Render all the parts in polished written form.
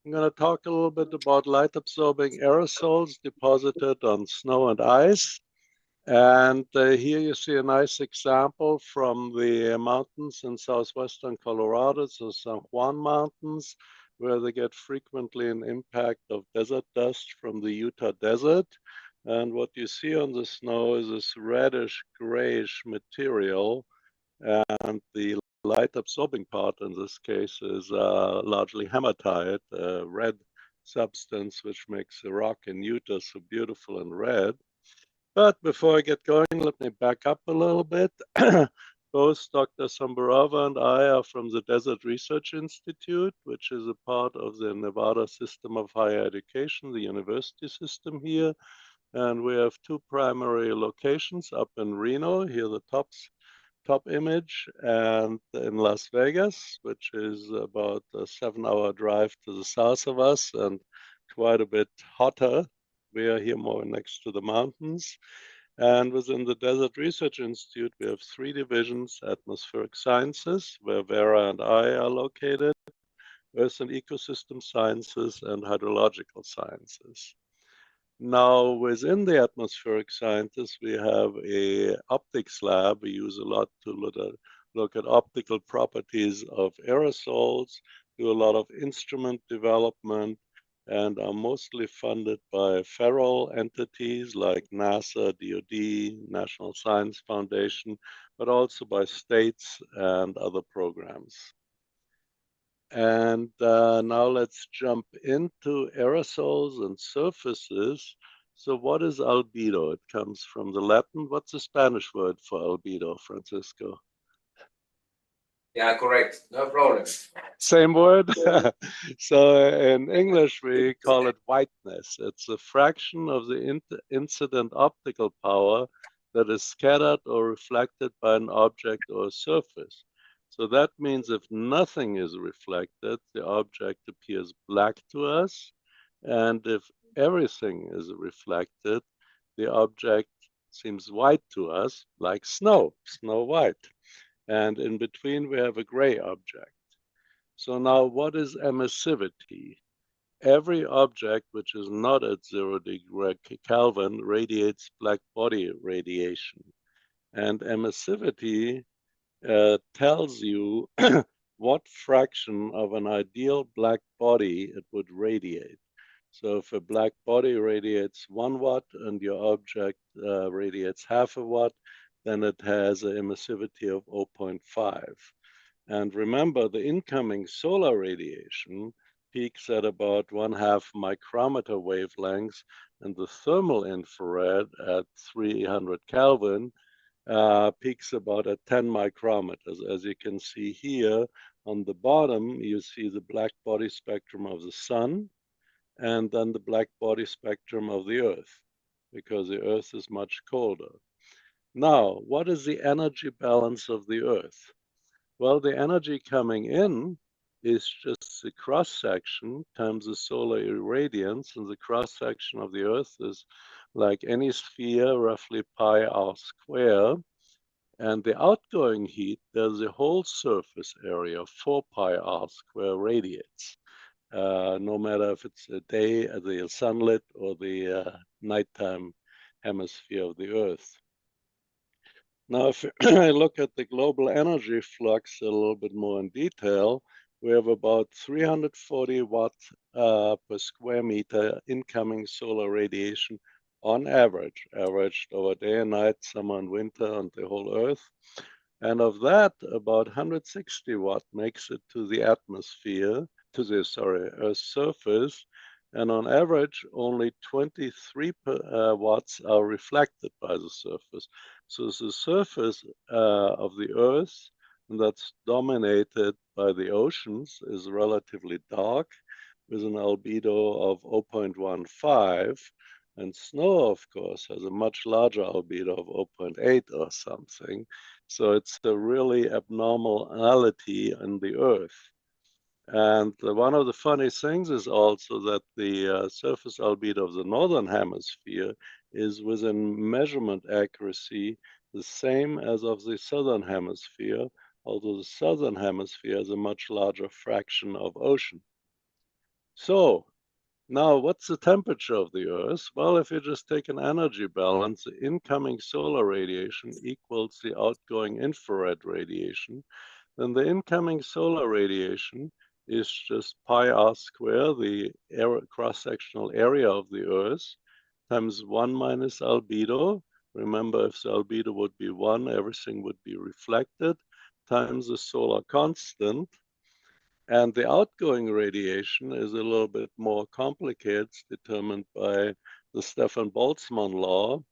I'm going to talk a little bit about light-absorbing aerosols deposited on snow and ice. And here you see a nice example from the mountains in southwestern Colorado, so San Juan Mountains, where they get frequently an impact of desert dust from the Utah desert. And what you see on the snow is this reddish grayish material, and the light absorbing part in this case is largely hematite, a red substance which makes the rock in Utah so beautiful and red. But before I get going, let me back up a little bit. Both Dr. Samburova and I are from the Desert Research Institute, which is a part of the Nevada system of higher education, the university system here. And we have two primary locations up in Reno, here the top image, and in Las Vegas, which is about a 7-hour drive to the south of us and quite a bit hotter. We are here more next to the mountains. And within the Desert Research Institute, we have 3 divisions: atmospheric sciences, where Vera and I are located, earth and ecosystem sciences, and hydrological sciences. Now, within the atmospheric sciences, we have a optics lab. We use a lot to look at optical properties of aerosols, do a lot of instrument development, and are mostly funded by federal entities like NASA, DoD, National Science Foundation, but also by states and other programs. And now let's jump into aerosols and surfaces. So what is albedo? It comes from the Latin. What's the Spanish word for albedo, Francisco? Yeah, correct. No problem. Same word? So in English, we call it whiteness. It's a fraction of the incident optical power that is scattered or reflected by an object or a surface. So that means if nothing is reflected, the object appears black to us. And if everything is reflected, the object seems white to us, like snow white. And in between, we have a gray object. So now what is emissivity? Every object which is not at 0 degree Kelvin radiates black body radiation. And emissivity tells you what fraction of an ideal black body it would radiate. So if a black body radiates 1 watt and your object radiates half a watt, then it has an emissivity of 0.5. And remember, the incoming solar radiation peaks at about 1/2 micrometer wavelengths, and the thermal infrared at 300 Kelvin peaks about at 10 micrometers. As you can see here on the bottom, you see the black body spectrum of the sun, and then the black body spectrum of the Earth, because the Earth is much colder. Now, what is the energy balance of the Earth? Well, the energy coming in is just the cross-section times the solar irradiance, and the cross-section of the Earth is like any sphere, roughly pi r square. And the outgoing heat, there's a whole surface area, 4 pi r square radiates, no matter if it's a day, the sunlit, or the nighttime hemisphere of the Earth. Now, if I look at the global energy flux a little bit more in detail, we have about 340 watts per square meter incoming solar radiation on average, averaged over day and night, summer and winter, on the whole Earth. And of that, about 160 watt makes it to the atmosphere, to the, Earth's surface. And on average, only 23 watts are reflected by the surface. So the surface of the Earth, and that's dominated by the oceans, is relatively dark, with an albedo of 0.15. And snow, of course, has a much larger albedo of 0.8 or something. So it's a really abnormality in the Earth. And one of the funny things is also that the surface albedo of the northern hemisphere is within measurement accuracy the same as of the southern hemisphere, although the southern hemisphere has a much larger fraction of ocean. So now what's the temperature of the Earth? Well, if you just take an energy balance, the incoming solar radiation equals the outgoing infrared radiation, then the incoming solar radiation is just pi r square, the cross-sectional area of the Earth, times 1 minus albedo. Remember, if the albedo would be 1, everything would be reflected, times the solar constant. And the outgoing radiation is a little bit more complicated. It's determined by the Stefan-Boltzmann law.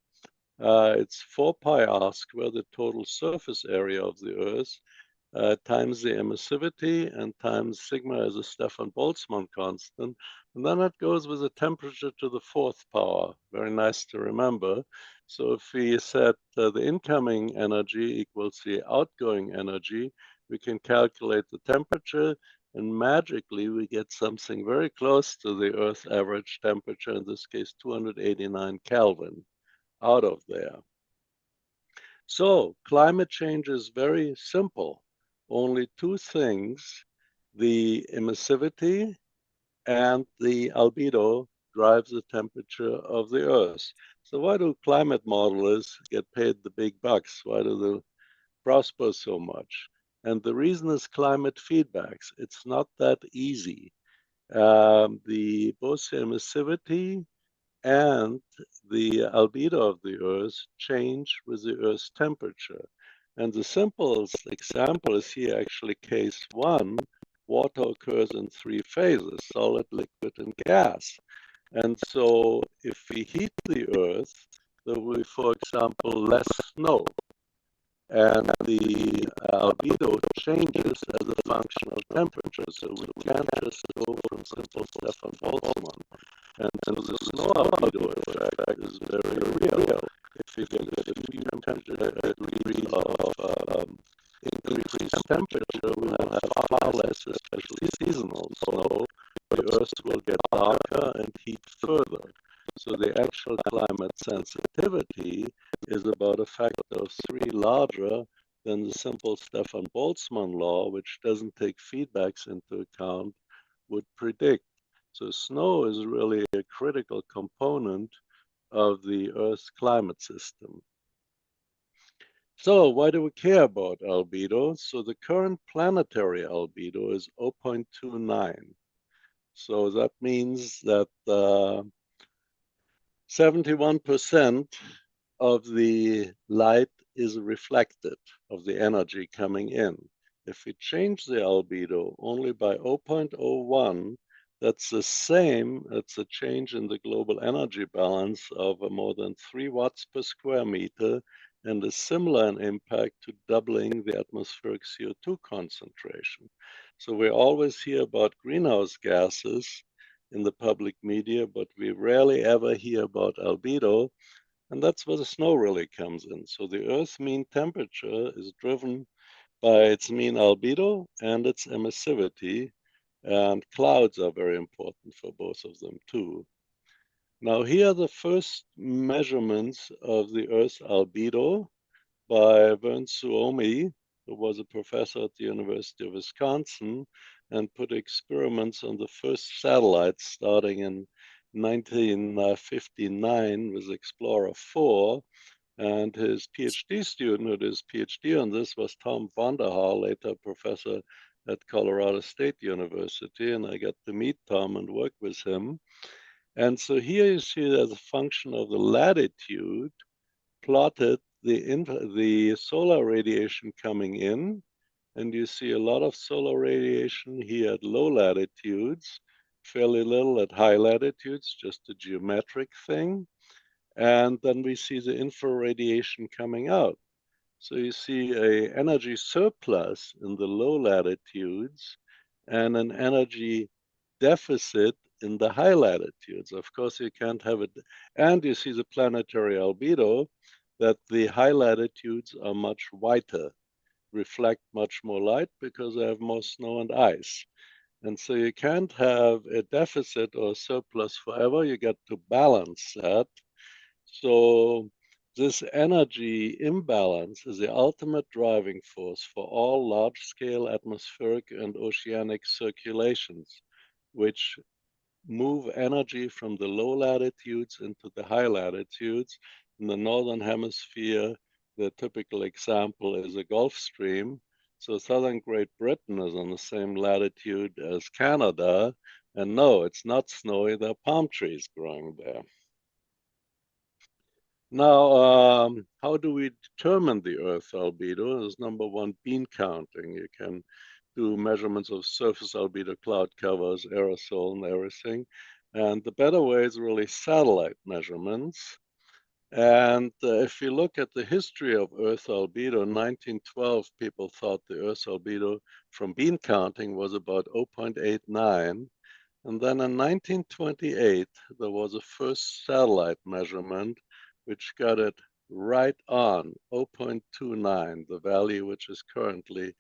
It's 4 pi r squared, the total surface area of the Earth, times the emissivity and times sigma as a Stefan-Boltzmann constant. And then it goes with a temperature to the 4th power. Very nice to remember. So if we set the incoming energy equals the outgoing energy, we can calculate the temperature, and magically we get something very close to the Earth's average temperature, in this case 289 Kelvin, out of there. So climate change is very simple. Only two things, the emissivity and the albedo, drives the temperature of the Earth. So why do climate modelers get paid the big bucks? Why do they prosper so much? And the reason is climate feedbacks. It's not that easy. Both the emissivity and the albedo of the Earth change with the Earth's temperature. And the simplest example is here actually case 1. Water occurs in 3 phases, solid, liquid, and gas. And so if we heat the Earth, there will be, for example, less snow. And the albedo changes as a function of temperature. So we can't just go from simple Stefan-Boltzmann. And so the snow albedo effect is very real. If you get a few degrees of increased temperature, we will have far less, especially seasonal snow. The Earth will get darker and heat further. So the actual climate sensitivity is about a factor of 3 larger than the simple Stefan-Boltzmann law, which doesn't take feedbacks into account, would predict. So snow is really a critical component of the Earth's climate system. So why do we care about albedo? So the current planetary albedo is 0.29. So that means that 71% of the light is reflected, of the energy coming in. If we change the albedo only by 0.01, that's the same, it's a change in the global energy balance of more than 3 watts per square meter, and a similar in impact to doubling the atmospheric CO2 concentration. So we always hear about greenhouse gases in the public media, but we rarely ever hear about albedo, and that's where the snow really comes in. So the Earth's mean temperature is driven by its mean albedo and its emissivity, and clouds are very important for both of them too. Now here are the first measurements of the Earth's albedo by Vern Suomi, who was a professor at the University of Wisconsin, and put experiments on the first satellites starting in 1959 with Explorer 4. And his PhD student who did his PhD on this was Tom Vonderhaar, later professor at Colorado State University. And I got to meet Tom and work with him. And so here you see as a function of the latitude, plotted the solar radiation coming in, and you see a lot of solar radiation here at low latitudes, fairly little at high latitudes, just a geometric thing. And then we see the infrared radiation coming out. So you see an energy surplus in the low latitudes and an energy deficit in the high latitudes. Of course, you can't have it. And you see the planetary albedo, that the high latitudes are much whiter, reflect much more light because they have more snow and ice. And so you can't have a deficit or a surplus forever. You get to balance that. So this energy imbalance is the ultimate driving force for all large-scale atmospheric and oceanic circulations, which move energy from the low latitudes into the high latitudes. In the northern hemisphere, the typical example is a Gulf Stream. So southern Great Britain is on the same latitude as Canada. And no, it's not snowy, there are palm trees growing there. Now, how do we determine the Earth albedo? Is number one, beam counting. You can do measurements of surface albedo, cloud covers, aerosol, and everything. And the better way is really satellite measurements. And if you look at the history of Earth albedo, in 1912, people thought the Earth albedo from beam counting was about 0.89. And then in 1928, there was a first satellite measurement, which got it right on 0.29, the value which is currently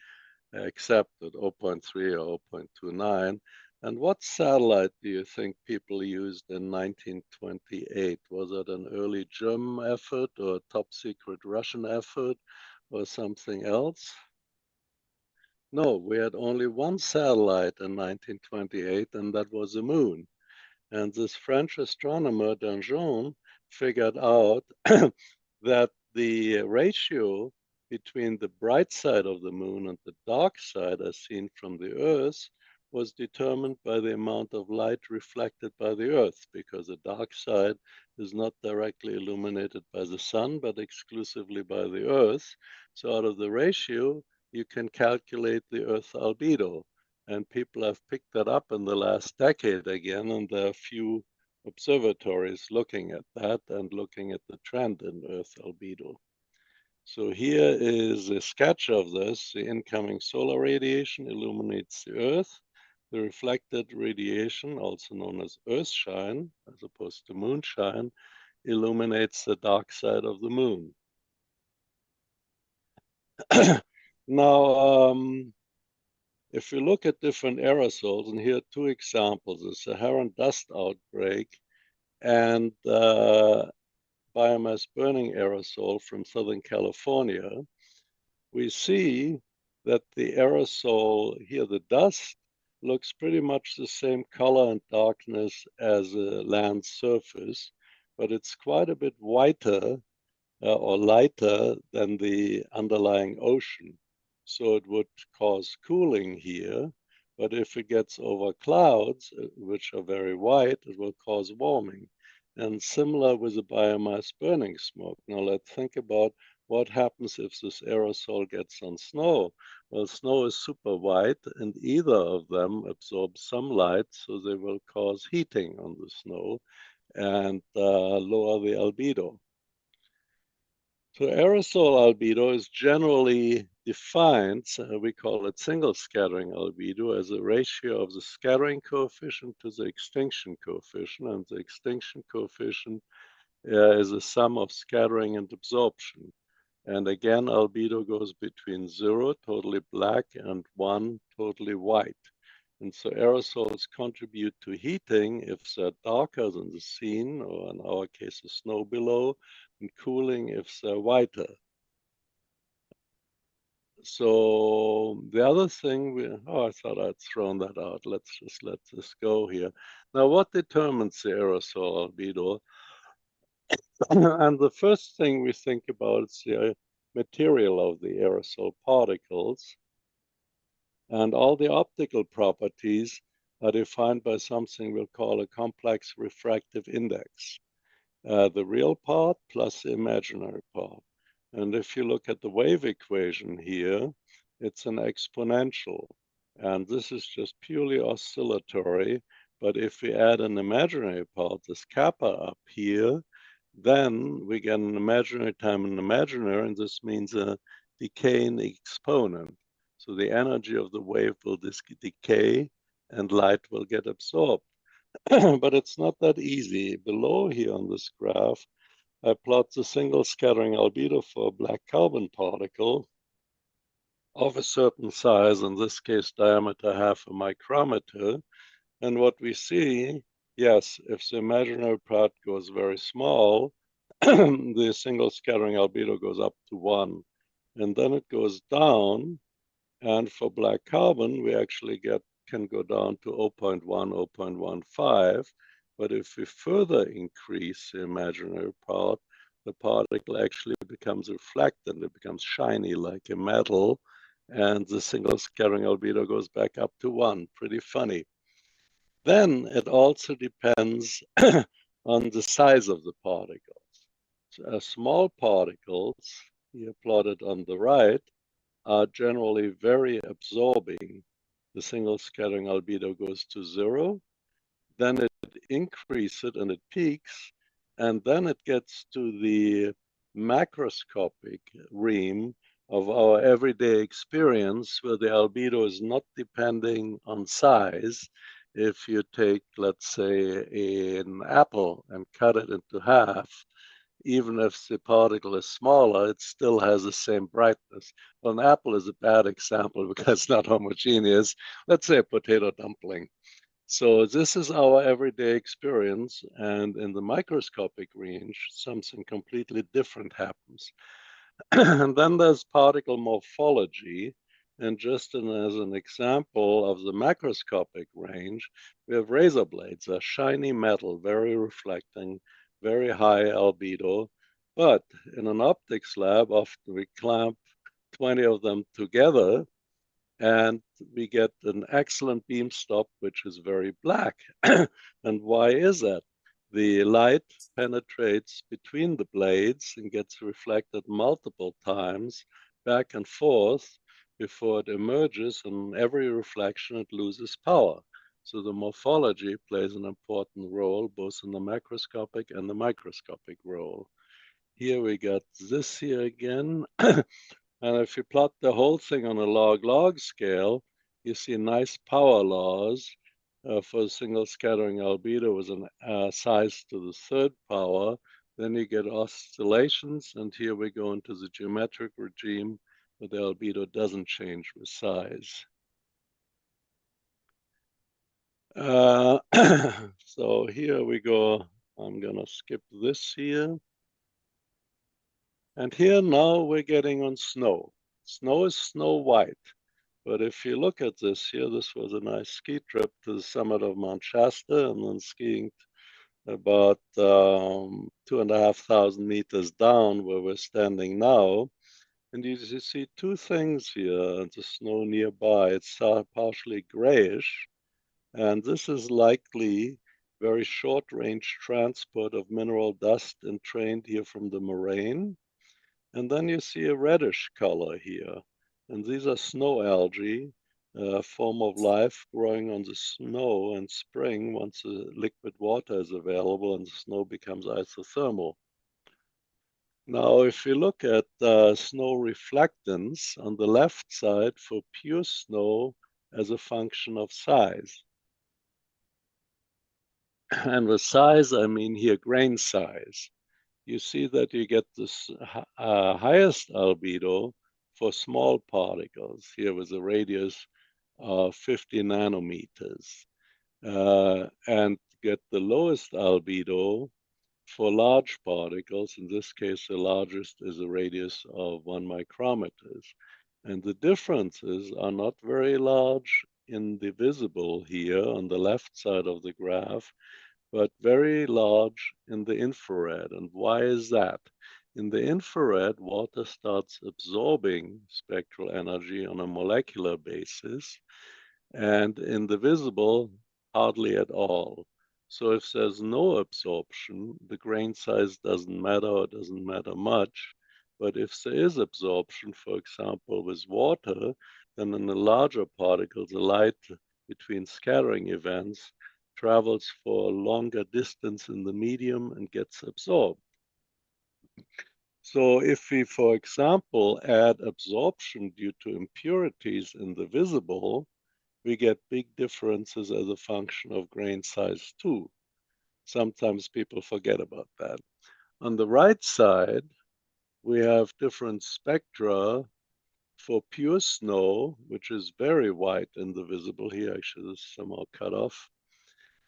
accepted, 0.3 or 0.29. And what satellite do you think people used in 1928? Was it an early German effort or a top secret Russian effort or something else? No, we had only one satellite in 1928, and that was the moon. And this French astronomer Danjon figured out that the ratio between the bright side of the moon and the dark side, as seen from the Earth, was determined by the amount of light reflected by the Earth, because the dark side is not directly illuminated by the sun, but exclusively by the Earth. So out of the ratio, you can calculate the Earth albedo. And people have picked that up in the last decade again, and there are a few observatories looking at that and looking at the trend in Earth albedo. So here is a sketch of this. The incoming solar radiation illuminates the Earth. The reflected radiation, also known as Earthshine, as opposed to moonshine, illuminates the dark side of the moon. Now, if you look at different aerosols, and here are two examples, the Saharan dust outbreak and biomass burning aerosol from Southern California, we see that the aerosol here, the dust, looks pretty much the same color and darkness as a land surface, but it's quite a bit whiter or lighter than the underlying ocean. So it would cause cooling here, but if it gets over clouds, which are very white, it will cause warming. And similar with the biomass burning smoke. Now let's think about what happens if this aerosol gets on snow. Well, snow is super white, and either of them absorbs some light, so they will cause heating on the snow and lower the albedo. So aerosol albedo is generally defined, we call it single scattering albedo, as a ratio of the scattering coefficient to the extinction coefficient, and the extinction coefficient is a sum of scattering and absorption. And again, albedo goes between 0, totally black, and 1, totally white. And so aerosols contribute to heating if they're darker than the scene, or in our case, the snow below, and cooling if they're whiter. So the other thing, I thought I'd thrown that out. Let's just let this go here. Now, what determines the aerosol albedo? And the first thing we think about is the material of the aerosol particles. And all the optical properties are defined by something we'll call a complex refractive index. The real part plus the imaginary part. And if you look at the wave equation here, it's an exponential. And this is just purely oscillatory. But if we add an imaginary part, this kappa up here, then we get an imaginary time an imaginary, and this means a decaying exponent. So the energy of the wave will decay and light will get absorbed. But it's not that easy. Below here on this graph, I plot the single scattering albedo for a black carbon particle of a certain size, in this case diameter half a micrometer. And what we see, yes, if the imaginary part goes very small, the single scattering albedo goes up to 1. And then it goes down. And for black carbon, we actually get can go down to 0.1, 0.15. But if we further increase the imaginary part, the particle actually becomes reflected. It becomes shiny like a metal, and the single scattering albedo goes back up to 1. Pretty funny. Then it also depends on the size of the particles. So, small particles, here plotted on the right, are generally very absorbing. The single scattering albedo goes to 0, then it increases and it peaks, and then it gets to the macroscopic realm of our everyday experience, where the albedo is not depending on size. If you take, let's say, an apple and cut it into half, even if the particle is smaller, it still has the same brightness. Well, an apple is a bad example because it's not homogeneous. Let's say a potato dumpling. So this is our everyday experience, and in the microscopic range, something completely different happens. And then there's particle morphology, and just as an example of the macroscopic range, we have razor blades, a shiny metal, very reflecting, very high albedo, but in an optics lab, often we clamp 20 of them together, and we get an excellent beam stop, which is very black. And why is that? The light penetrates between the blades and gets reflected multiple times back and forth before it emerges, and every reflection it loses power. So the morphology plays an important role, both in the macroscopic and the microscopic role. Here we got this here again. And if you plot the whole thing on a log-log scale, you see nice power laws for a single scattering albedo with a size to the third power. Then you get oscillations, and here we go into the geometric regime where the albedo doesn't change with size. So here we go. I'm gonna skip this here. And here now we're getting on snow. Snow is snow white. But if you look at this here, this was a nice ski trip to the summit of Mount Shasta and then skiing about 2,500 meters down where we're standing now. And you see two things here, the snow nearby. It's partially grayish, and this is likely very short-range transport of mineral dust entrained here from the moraine. And then you see a reddish color here. And these are snow algae, a form of life growing on the snow in spring once the liquid water is available and the snow becomes isothermal. Now, if we look at snow reflectance on the left side for pure snow as a function of size. And with size, I mean here grain size. You see that you get this highest albedo for small particles, here with a radius of 50 nanometers, and get the lowest albedo for large particles. In this case, the largest is a radius of 1 micrometers. And the differences are not very large in the visible here on the left side of the graph, but very large in the infrared. And why is that? In the infrared, water starts absorbing spectral energy on a molecular basis, and in the visible, hardly at all. So if there's no absorption, the grain size doesn't matter or doesn't matter much. But if there is absorption, for example, with water, then in the larger particles, the light between scattering events travels for a longer distance in the medium and gets absorbed. So if we, for example, add absorption due to impurities in the visible, we get big differences as a function of grain size too. Sometimes people forget about that. On the right side, we have different spectra for pure snow, which is very white in the visible. Here, actually, this is somehow cut off.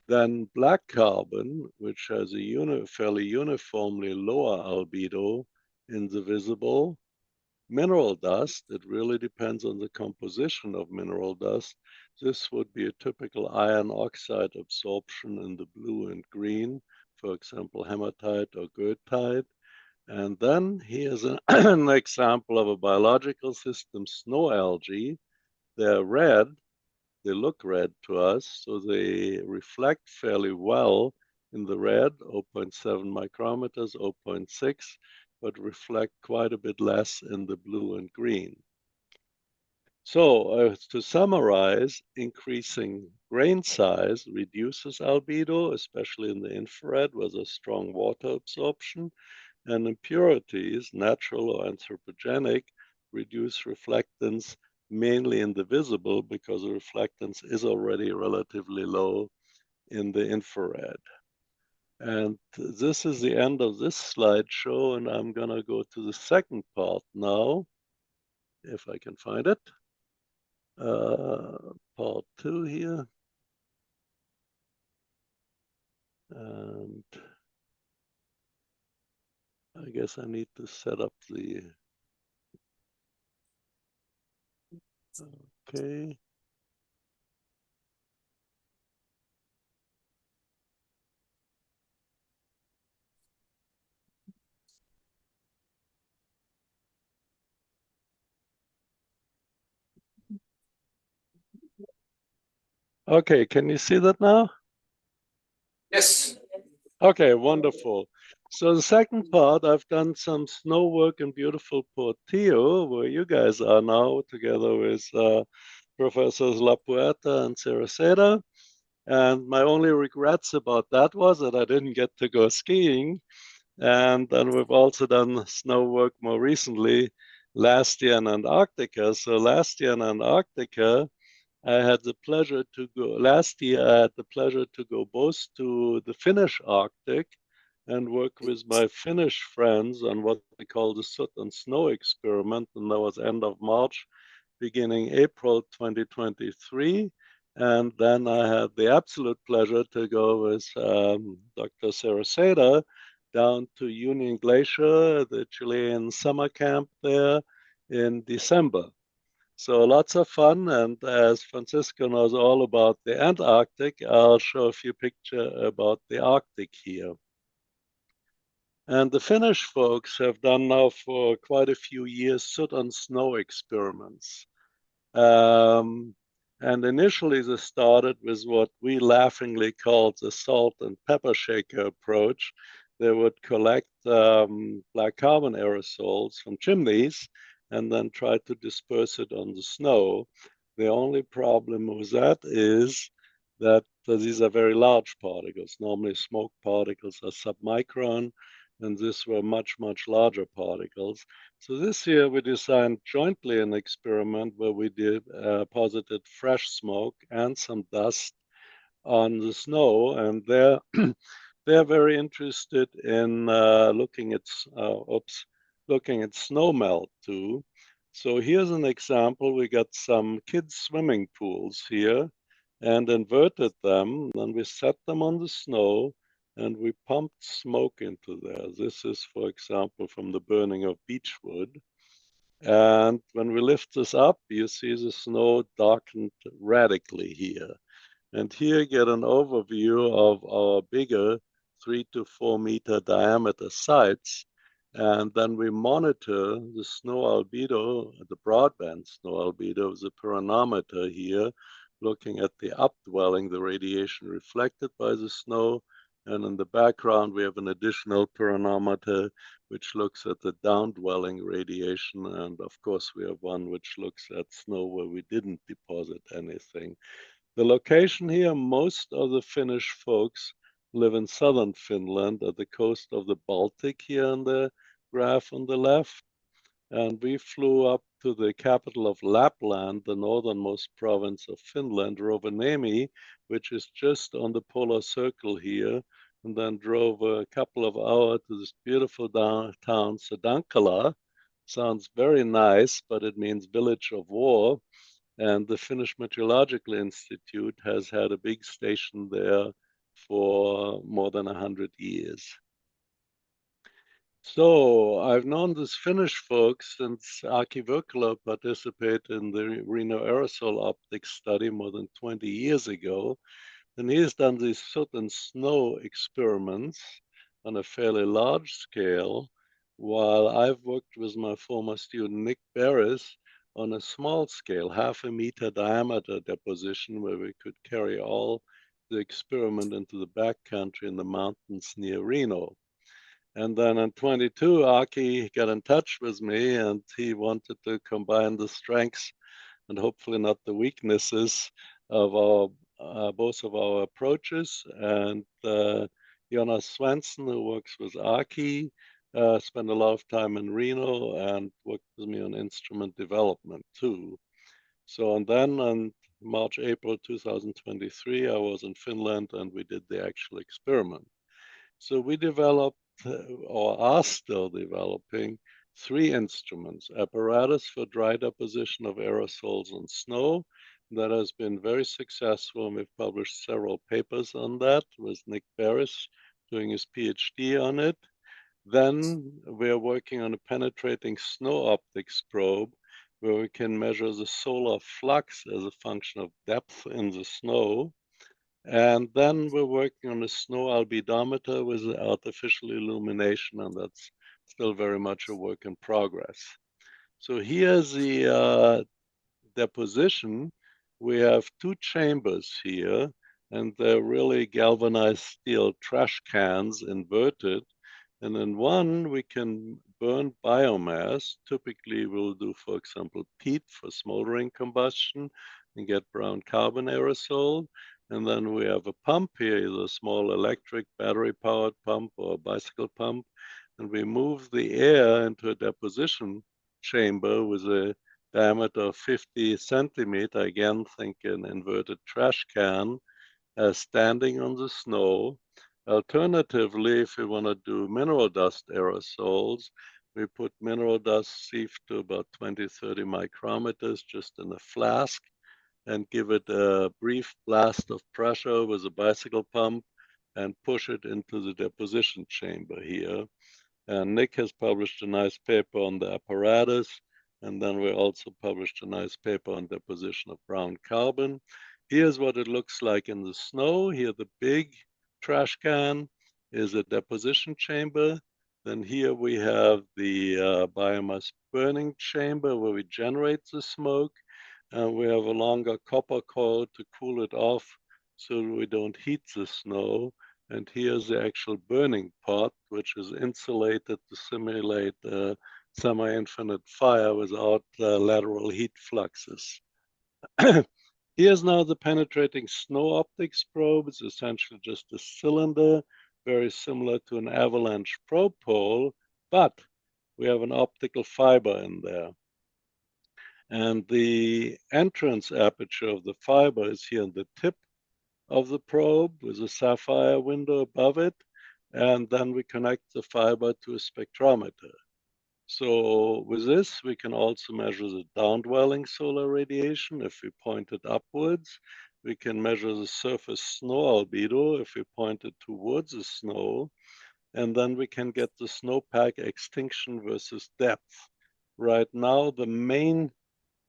Then black carbon, which has a fairly uniformly lower albedo in the visible, mineral dust, it really depends on the composition of mineral dust. This would be a typical iron oxide absorption in the blue and green, for example, hematite or goethite. And then here's an example of a biological system, snow algae. They're red, they look red to us, so they reflect fairly well in the red, 0.7 micrometers, 0.6, but reflect quite a bit less in the blue and green. So to summarize, increasing grain size reduces albedo, especially in the infrared where there's strong water absorption, and impurities, natural or anthropogenic, reduce reflectance mainly in the visible because the reflectance is already relatively low in the infrared. And this is the end of this slideshow, and I'm going to go to the second part now, if I can find it. Part 2 here. And I guess I need to set up the, okay. Okay, can you see that now? Yes. Okay, wonderful. So the second part, I've done some snow work in beautiful Portillo, where you guys are now, together with Professors La Puerta and Ceraceda. And my only regrets about that was that I didn't get to go skiing. And then we've also done snow work more recently, last year in Antarctica. So last year in Antarctica, I had the pleasure to go, last year I had the pleasure to go both to the Finnish Arctic and work with my Finnish friends on what they call the soot and snow experiment. And that was end of March, beginning April 2023. And then I had the absolute pleasure to go with Dr. Ceraceda down to Union Glacier, the Chilean summer camp there in December. So lots of fun, and as Francisco knows all about the Antarctic, I'll show a few pictures about the Arctic here. And the Finnish folks have done now for quite a few years soot and snow experiments. And initially they started with what we laughingly called the salt and pepper shaker approach. They would collect black carbon aerosols from chimneys and then try to disperse it on the snow. The only problem with that is that these are very large particles. Normally smoke particles are submicron, and these were much, much larger particles. So this year we designed jointly an experiment where we deposited fresh smoke and some dust on the snow, and they're very interested in looking at snow melt too. So here's an example. We got some kids' swimming pools here and inverted them, and we set them on the snow, and we pumped smoke into there. This is, for example, from the burning of beechwood. And when we lift this up, you see the snow darkened radically here. And here you get an overview of our bigger 3 to 4 meter diameter sites. And then we monitor the snow albedo, the broadband snow albedo, with the pyranometer here, looking at the updwelling, the radiation reflected by the snow. And in the background, we have an additional pyranometer, which looks at the downdwelling radiation. And of course, we have one which looks at snow where we didn't deposit anything. The location here, most of the Finnish folks live in southern Finland at the coast of the Baltic here on the graph on the left. And we flew up to the capital of Lapland, the northernmost province of Finland, Rovaniemi, which is just on the polar circle here, and then drove a couple of hours to this beautiful town, Sodankala. Sounds very nice, but it means village of war. And the Finnish Meteorological Institute has had a big station there for more than 100 years. So I've known these Finnish folks since Aki Virkala participated in the Reno aerosol optics study more than 20 years ago. And he has done these soot and snow experiments on a fairly large scale, while I've worked with my former student Nick Barris on a small scale, 0.5 meter diameter deposition, where we could carry all the experiment into the backcountry in the mountains near Reno. And then in 22, Aki got in touch with me and he wanted to combine the strengths and hopefully not the weaknesses of our both of our approaches. And Jonas Svensson, who works with Aki, spent a lot of time in Reno and worked with me on instrument development too. So and then on March, April 2023, I was in Finland and we did the actual experiment. So we developed or are still developing 3 instruments: apparatus for dry deposition of aerosols and snow. That has been very successful, and we've published several papers on that with Nick Barris doing his PhD on it. Then we're working on a penetrating snow optics probe where we can measure the solar flux as a function of depth in the snow. And then we're working on a snow albedometer with artificial illumination, and that's still very much a work in progress. So here's the deposition. We have 2 chambers here, and they're really galvanized steel trash cans inverted. And in one, we can burn biomass. Typically, we'll do, for example, peat for smoldering combustion and get brown carbon aerosol. And then we have a pump here, either a small electric battery-powered pump or a bicycle pump. And we move the air into a deposition chamber with a diameter of 50 centimeter, again, think an inverted trash can, standing on the snow. Alternatively, if we want to do mineral dust aerosols, we put mineral dust sieved to about 20, 30 micrometers just in a flask and give it a brief blast of pressure with a bicycle pump and push it into the deposition chamber here. And Nick has published a nice paper on the apparatus, and then we also published a nice paper on deposition of brown carbon. Here's what it looks like in the snow. Here, the big trash can is a deposition chamber. Then here we have the biomass burning chamber where we generate the smoke. And we have a longer copper coil to cool it off so we don't heat the snow. And here's the actual burning pot, which is insulated to simulate semi-infinite fire without lateral heat fluxes. Here's now the penetrating snow optics probe. It's essentially just a cylinder, very similar to an avalanche probe pole, but we have an optical fiber in there. And the entrance aperture of the fiber is here on the tip of the probe with a sapphire window above it. And then we connect the fiber to a spectrometer. So with this, we can also measure the downdwelling solar radiation. If we point it upwards, we can measure the surface snow albedo if we point it towards the snow. And then we can get the snowpack extinction versus depth. Right now, the main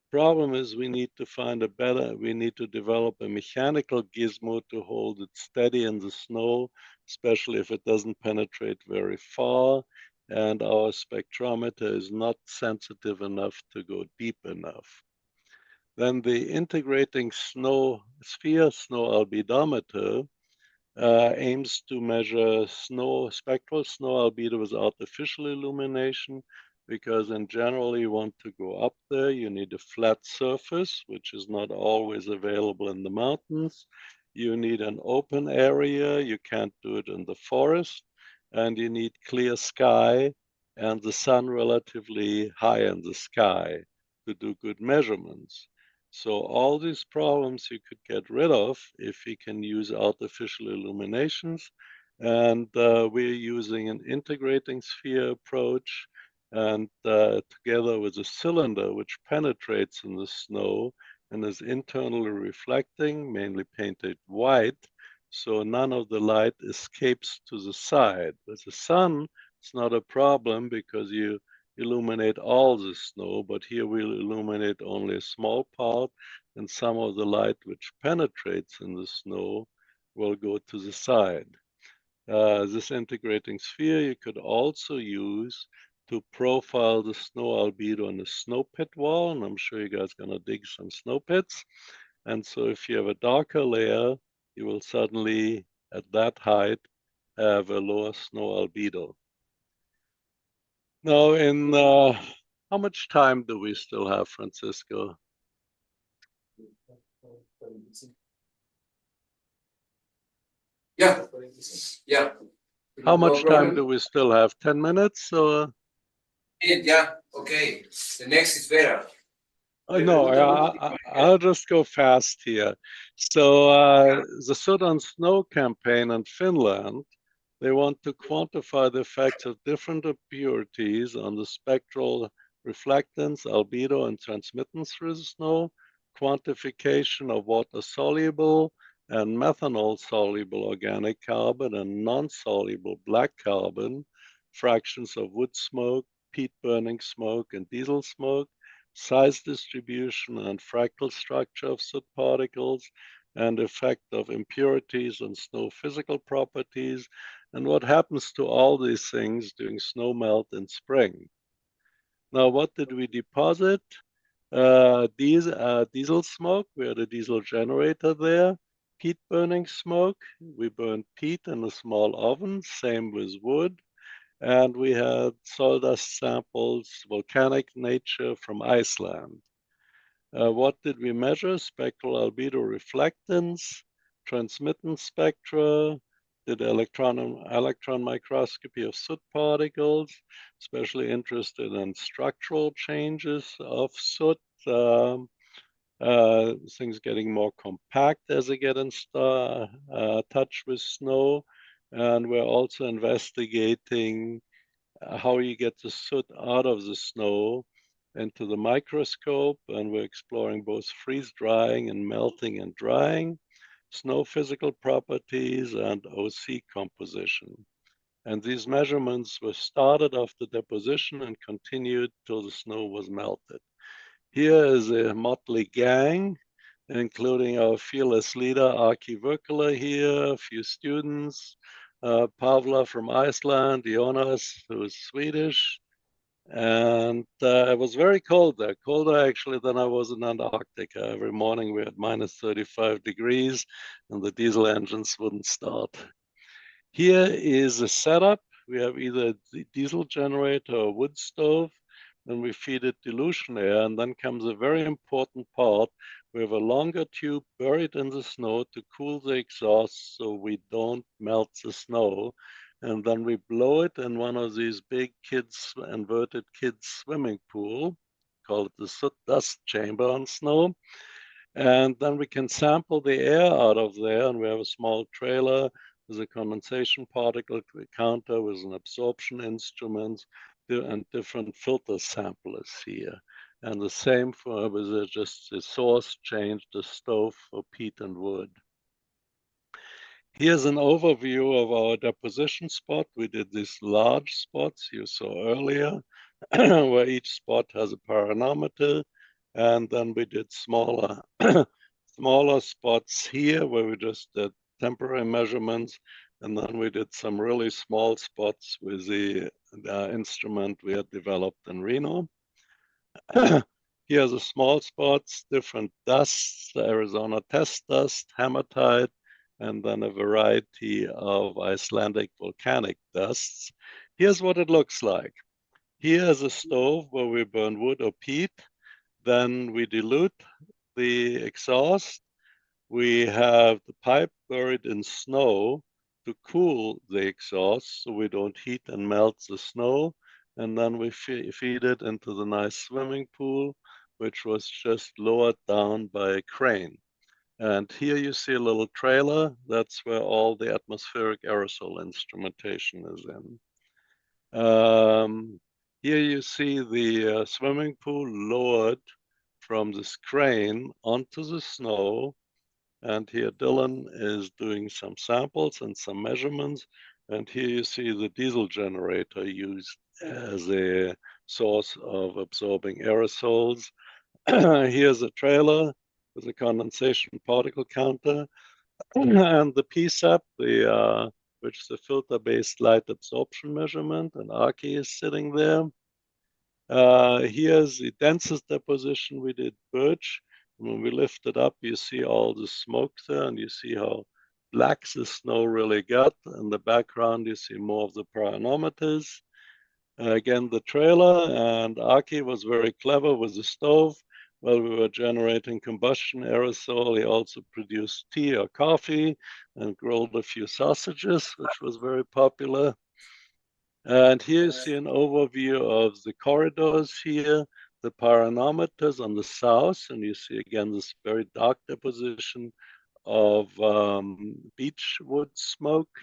problem is we need to develop a mechanical gizmo to hold it steady in the snow, especially if it doesn't penetrate very far. And our spectrometer is not sensitive enough to go deep enough. Then the integrating snow albedometer aims to measure spectral snow albedo with artificial illumination, because in general you want to go up there, you need a flat surface, which is not always available in the mountains. You need an open area, you can't do it in the forest, and you need clear sky and the sun relatively high in the sky to do good measurements. So all these problems you could get rid of if you can use artificial illuminations. And we're using an integrating sphere approach, and together with a cylinder which penetrates in the snow and is internally reflecting, mainly painted white, so none of the light escapes to the side. With the sun, it's not a problem because you illuminate all the snow, but here we'll illuminate only a small part, and some of the light which penetrates in the snow will go to the side. This integrating sphere you could also use to profile the snow albedo on the snow pit wall, and I'm sure you guys are gonna dig some snow pits. And so if you have a darker layer, you will suddenly, at that height, have a lower snow albedo. Now, in how much time do we still have, Francisco? Yeah. Yeah. How No much time problem. do we still have? 10 minutes? Or? Yeah. Okay. The next is Vera. No, I'll just go fast here. So the Soot on Snow campaign in Finland, they want to quantify the effects of different impurities on the spectral reflectance, albedo, and transmittance through the snow, quantification of water-soluble and methanol-soluble organic carbon and non-soluble black carbon, fractions of wood smoke, peat burning smoke, and diesel smoke, size distribution and fractal structure of soot particles, and effect of impurities on snow physical properties, and what happens to all these things during snow melt in spring. Now, what did we deposit? Diesel smoke, we had a diesel generator there. Peat burning smoke, we burned peat in a small oven, same with wood. And we had soil dust samples, volcanic nature from Iceland. What did we measure? Spectral albedo reflectance, transmittance spectra, did electron microscopy of soot particles, especially interested in structural changes of soot, things getting more compact as they get in touch with snow. And we're also investigating how you get the soot out of the snow into the microscope, and we're exploring both freeze drying and melting and drying, snow physical properties, and OC composition. And these measurements were started after deposition and continued till the snow was melted. Here is a motley gang, including our fearless leader, Aki Virkula here, a few students, Pavla from Iceland, Jonas, who is Swedish, and it was very cold there, colder actually than I was in Antarctica. Every morning we had minus 35 degrees and the diesel engines wouldn't start. Here is a setup. We have either a diesel generator or wood stove, and we feed it dilution air, and then comes a very important part. We have a longer tube buried in the snow to cool the exhaust so we don't melt the snow. And then we blow it in one of these big inverted kids swimming pool, call it the soot dust chamber on snow. And then we can sample the air out of there, and we have a small trailer with a condensation particle counter with an absorption instrument and different filter samplers here. And the same for with just the source change, the stove for peat and wood. Here's an overview of our deposition spot. We did these large spots you saw earlier, where each spot has a pyranometer, and then we did smaller spots here where we just did temporary measurements, and then we did some really small spots with the instrument we had developed in Reno. Here's the small spots, different dusts, Arizona test dust, hematite, and then a variety of Icelandic volcanic dusts. Here's what it looks like. Here's a stove where we burn wood or peat. Then we dilute the exhaust. We have the pipe buried in snow to cool the exhaust so we don't heat and melt the snow. And then we feed it into the nice swimming pool, which was just lowered down by a crane. And here you see a little trailer. That's where all the atmospheric aerosol instrumentation is in. Here you see the swimming pool lowered from this crane onto the snow. And here Dylan is doing some samples and some measurements. And here you see the diesel generator used as a source of absorbing aerosols. Here's a trailer with a condensation particle counter, and the PSAP, which is a filter-based light absorption measurement, and Aki is sitting there. Here's the densest deposition we did birch. When we lift it up, you see all the smoke there, and you see how black the snow really got. In the background, you see more of the pyranometers. Again, the trailer, and Aki was very clever with the stove. While we were generating combustion aerosol, he also produced tea or coffee and grilled a few sausages, which was very popular. And here you see an overview of the corridors here, the pyranometers on the south, and you see again this very dark deposition of beech wood smoke.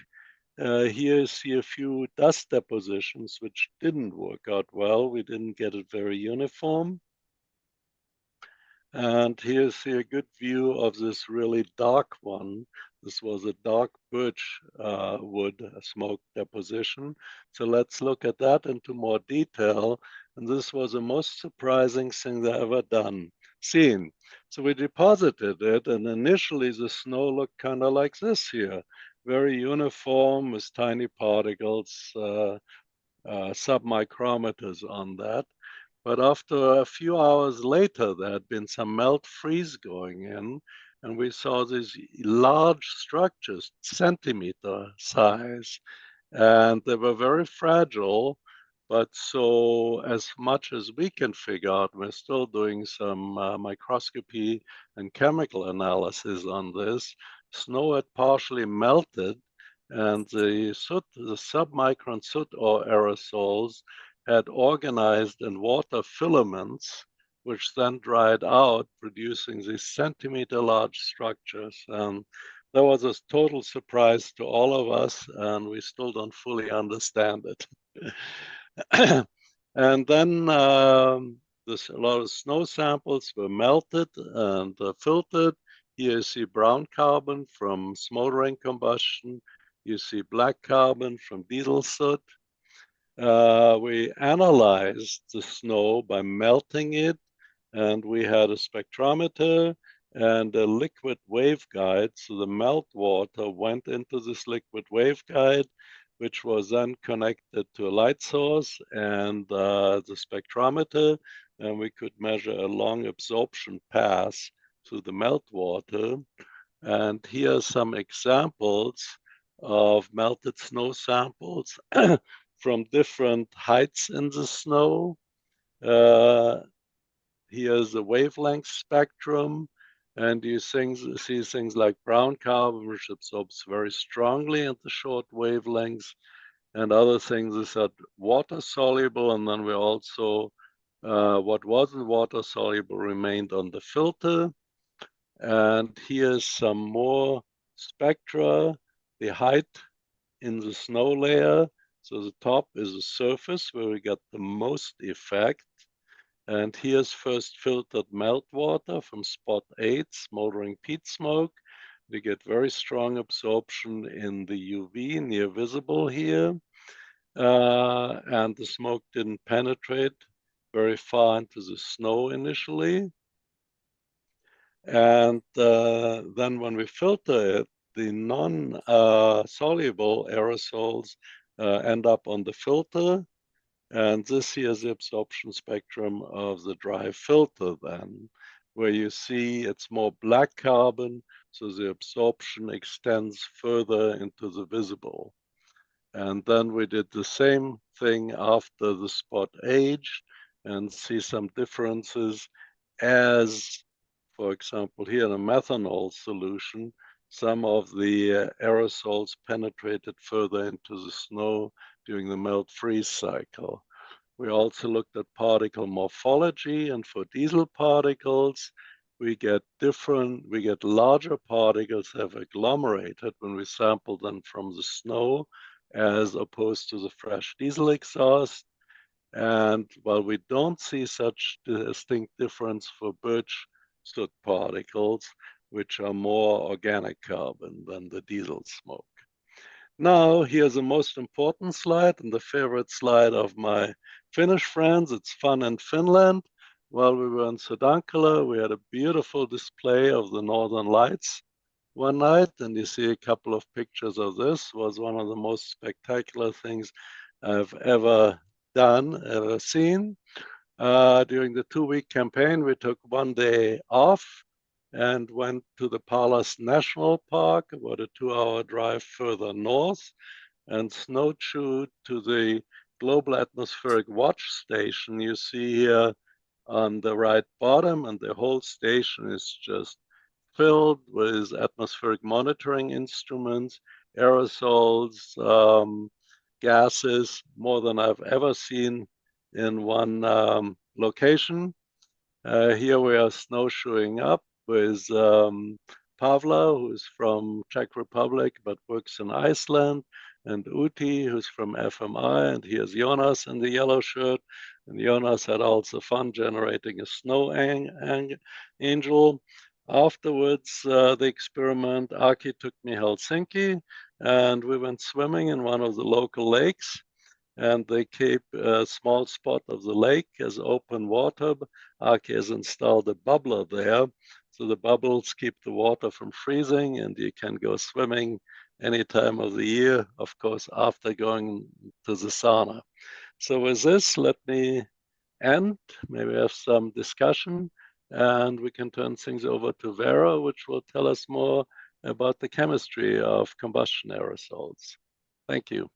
Here you see a few dust depositions which didn't work out well. We didn't get it very uniform. And here you see a good view of this really dark one. This was a dark birch wood smoke deposition. So let's look at that into more detail. And this was the most surprising thing they ever seen. So we deposited it, and initially the snow looked kind of like this here, very uniform with tiny particles, submicrometers on that. But after a few hours later, there had been some melt freeze going in, and we saw these large structures, centimeter size, and they were very fragile. But so, as much as we can figure out, we're still doing some microscopy and chemical analysis on this. Snow had partially melted, and the soot, the submicron soot or aerosols, had organized in water filaments, which then dried out, producing these centimeter large structures. And that was a total surprise to all of us, and we still don't fully understand it. And then a lot of snow samples were melted and filtered. Here you see brown carbon from smoldering combustion. You see black carbon from diesel soot. We analyzed the snow by melting it, and we had a spectrometer and a liquid waveguide. So the melt water went into this liquid waveguide, which was then connected to a light source and the spectrometer, and we could measure a long absorption path through the melt water. And here are some examples of melted snow samples from different heights in the snow. Here's the wavelength spectrum, and you see things like brown carbon, which absorbs very strongly at the short wavelengths, and other things is that water soluble, and then we also, what wasn't water soluble remained on the filter. And here's some more spectra, the height in the snow layer. So the top is the surface where we got the most effect. And here's first filtered meltwater from spot 8, smoldering peat smoke. We get very strong absorption in the UV, near visible here. And the smoke didn't penetrate very far into the snow initially. And then when we filter it, the non-soluble aerosols end up on the filter. And this here is the absorption spectrum of the dry filter then, where you see it's more black carbon, so the absorption extends further into the visible. And then we did the same thing after the spot age and see some differences as, for example, here in a methanol solution, some of the aerosols penetrated further into the snow during the melt freeze cycle. We also looked at particle morphology, and for diesel particles, we get larger particles have agglomerated when we sample them from the snow as opposed to the fresh diesel exhaust. And while we don't see such distinct difference for birch soot particles, which are more organic carbon than the diesel smoke. Now, here's the most important slide and the favorite slide of my Finnish friends. It's fun in Finland. While we were in Sodankala, we had a beautiful display of the Northern Lights one night, and you see a couple of pictures of this. It was one of the most spectacular things I've ever done, ever seen. During the 2-week campaign, we took one day off and went to the Palas National Park, about a 2-hour drive further north, and snowshoed to the Global Atmospheric Watch Station you see here on the right bottom, and the whole station is just filled with atmospheric monitoring instruments, aerosols, gases, more than I've ever seen in one location. Here we are snowshoeing up with Pavla, who's from Czech Republic but works in Iceland, and Uti, who's from FMI, and here's Jonas in the yellow shirt. And Jonas had also fun generating a snow angel. Afterwards, the experiment, Aki took me Helsinki, and we went swimming in one of the local lakes, and they keep a small spot of the lake as open water. Aki has installed a bubbler there, so the bubbles keep the water from freezing, and you can go swimming any time of the year, of course, after going to the sauna. So with this, let me end, maybe have some discussion, and we can turn things over to Vera, which will tell us more about the chemistry of combustion aerosols. Thank you.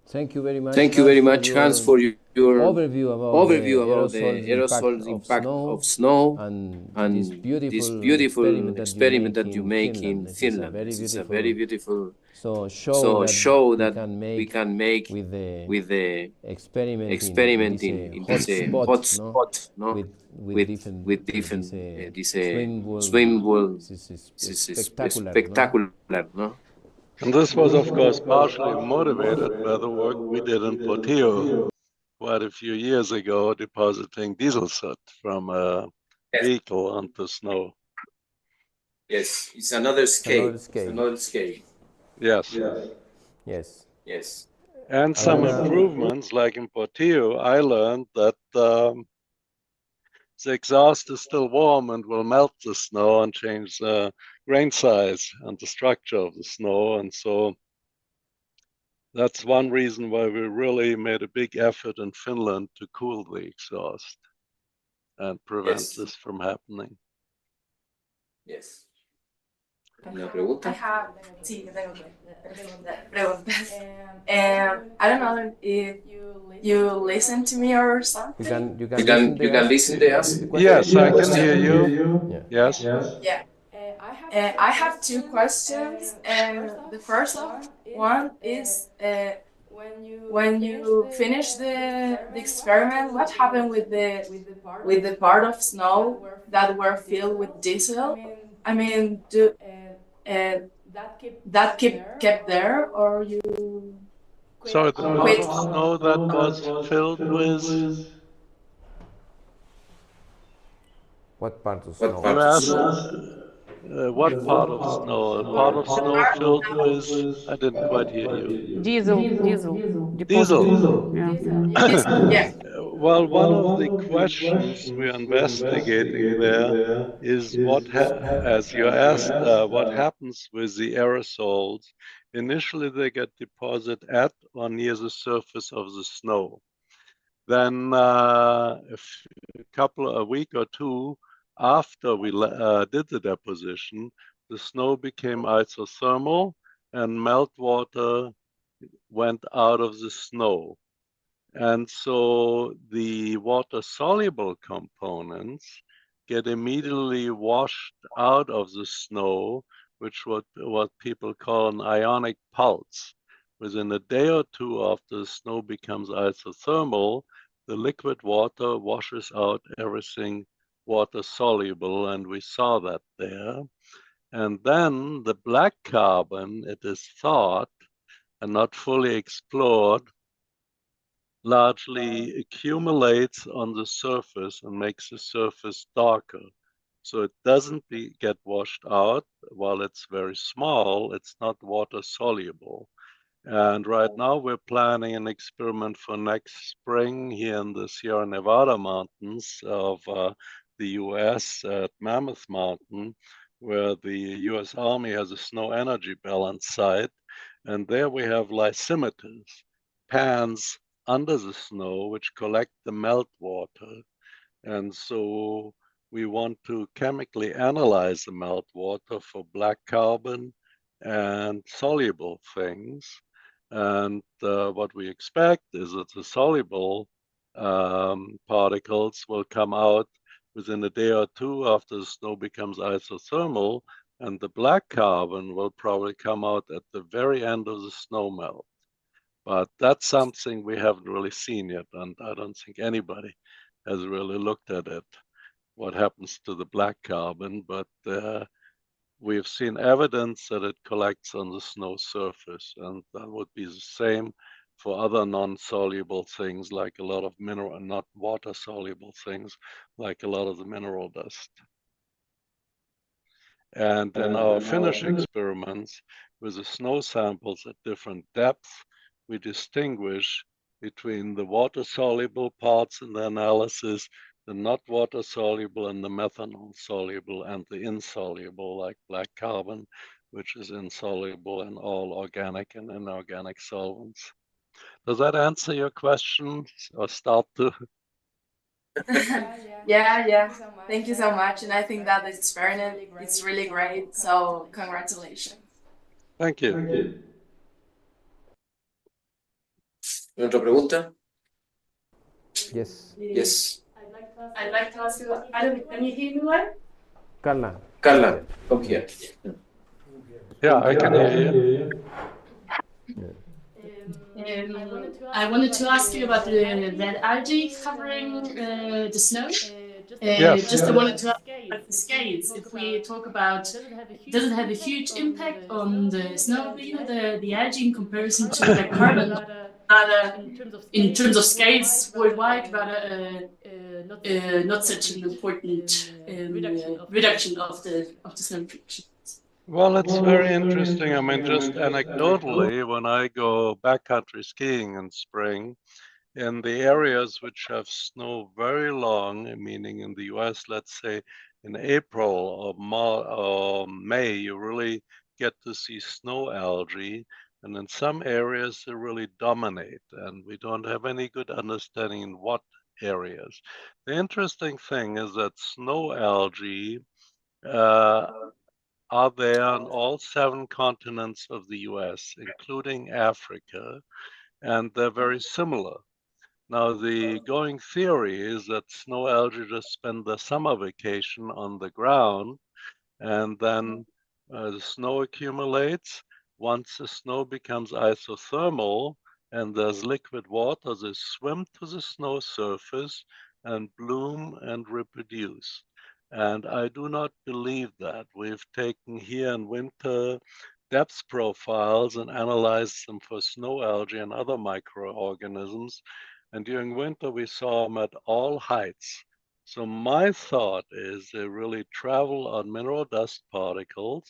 Thank you very much. Thank you very much, Hans, for your overview about the aerosols impact of snow and and this this beautiful experiment that you make in This Finland. This This is a very beautiful show that we can make with with the experiment in this hot spot, no? with with different this swim pool. This This is spectacular, spectacular, no? And this was, of course, partially motivated by the work we did in Portillo quite a few years ago, depositing diesel soot from a vehicle onto snow. Yes, it's another scale. Yes. Yes. And some improvements, like in Portillo, I learned that the exhaust is still warm and will melt the snow and change the grain size and the structure of the snow. And so that's one reason why we really made a big effort in Finland to cool the exhaust and prevent this from happening. Yes. I have preguntas. I don't know if you listen to me or something. You can listen to us. Yes, I can hear you. Yeah. Yes. Yeah. I have two questions. The first one is when you finish the experiment, what happened with the part of snow that were filled with diesel? I mean, that kept there, or you So the part of snow that was filled with, What part of snow? you asked what part of snow? A part of snow filled with, I didn't quite hear you. Diesel Diesel. yeah. Well, one of the questions we're investigating there is as you asked, what happens with the aerosols. Initially, they get deposited at or near the surface of the snow. Then a week or two after we did the deposition, the snow became isothermal and meltwater went out of the snow. And so the water-soluble components get immediately washed out of the snow, which what people call an ionic pulse. Within a day or two after the snow becomes isothermal, the liquid water washes out everything water-soluble, and we saw that there. And then the black carbon, it is thought, and not fully explored largely accumulates on the surface and makes the surface darker. So it doesn't get washed out while it's very small. It's not water soluble. And right now we're planning an experiment for next spring here in the Sierra Nevada mountains of the US at Mammoth Mountain, where the US Army has a snow energy balance site. And there we have lysimeters, pans under the snow, which collect the meltwater. And so we want to chemically analyze the meltwater for black carbon and soluble things. And what we expect is that the soluble particles will come out within a day or two after the snow becomes isothermal, and the black carbon will probably come out at the very end of the snow melt. But that's something we haven't really seen yet, and I don't think anybody has really looked at it, what happens to the black carbon, but we've seen evidence that it collects on the snow surface, and that would be the same for other non-soluble things, like a lot of mineral, not water-soluble things, like a lot of the mineral dust. And in our Finnish experiments, with the snow samples at different depths, we distinguish between the water-soluble parts in the analysis, the not water soluble, and the methanol soluble, and the insoluble, like black carbon, which is insoluble in all organic and inorganic solvents. Does that answer your question, or start to? Yeah. Thank you so much. And I think that the experiment is really great. So congratulations. Thank you. ¿Otra pregunta? Yes. Yes. I'd like to ask you, can you hear me well? Carla. Carla, come here. Yeah, I can hear you. I wanted to ask you about that algae covering the snow. Yes. Just I wanted to ask about the scales. If we talk about, does it have a huge impact on the snow, the algae in comparison to the carbon? In terms of scales worldwide, not such an important reduction of the snow production. Well, it's very interesting. I mean, just anecdotally, when I go backcountry skiing in spring, in the areas which have snow very long, meaning in the US, let's say in April or May, you really get to see snow algae. And in some areas, they really dominate, and we don't have any good understanding in what areas. The interesting thing is that snow algae are there on all 7 continents of the US, including Africa, and they're very similar. Now, the going theory is that snow algae just spend their summer vacation on the ground, and then the snow accumulates. Once the snow becomes isothermal and there's liquid water, they swim to the snow surface and bloom and reproduce. And I do not believe that. We've taken here in winter depth profiles and analyzed them for snow algae and other microorganisms. And during winter, we saw them at all heights. So my thought is they really travel on mineral dust particles,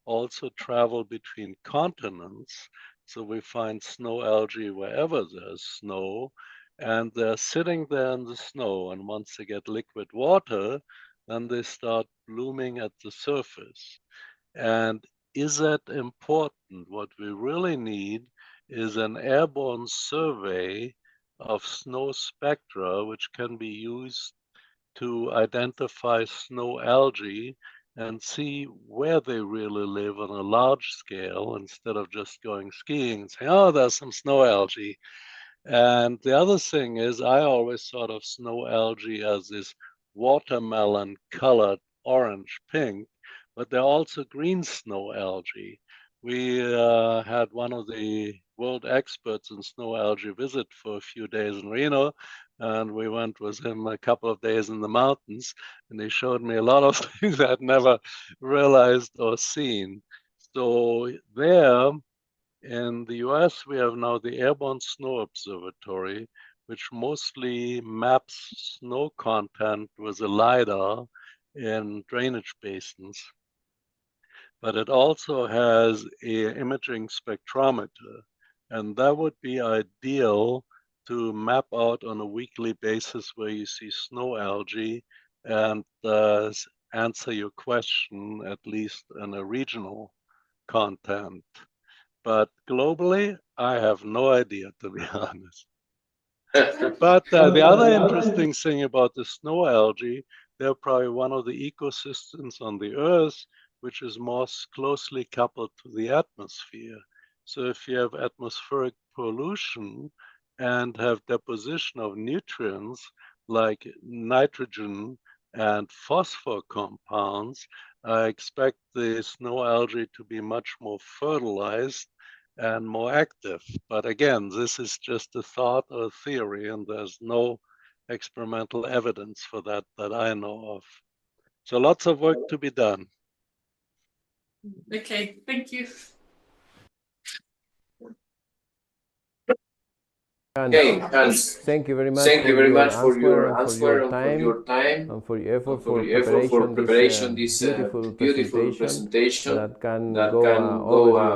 also travel between continents. So we find snow algae wherever there's snow, and they're sitting there in the snow. And once they get liquid water, then they start blooming at the surface. And is that important? What we really need is an airborne survey of snow spectra, which can be used to identify snow algae and see where they really live on a large scale, instead of just going skiing and saying, oh, there's some snow algae. And the other thing is, I always thought of snow algae as this watermelon colored orange pink, but they're also green snow algae. We had one of the world experts in snow algae visit for a few days in Reno, and we went with him a couple of days in the mountains, and he showed me a lot of things I'd never realized or seen. So there, In the US, we have now the Airborne Snow Observatory, which mostly maps snow content with a LiDAR in drainage basins. But it also has an imaging spectrometer, and that would be ideal to map out on a weekly basis where you see snow algae and answer your question, at least in a regional content. But globally, I have no idea, to be honest. But the other interesting thing about the snow algae, they're probably one of the ecosystems on the Earth which is most closely coupled to the atmosphere. So if you have atmospheric pollution and have deposition of nutrients like nitrogen and phosphor compounds, I expect the snow algae to be much more fertilized and more active. But again, this is just a thought or a theory, and there's no experimental evidence for that that I know of. So lots of work to be done. Okay, thank you. Okay, Hans. Thank you very much. Thank you very much for your answer answer and for your time and for your effort for preparation this beautiful presentation that can that go can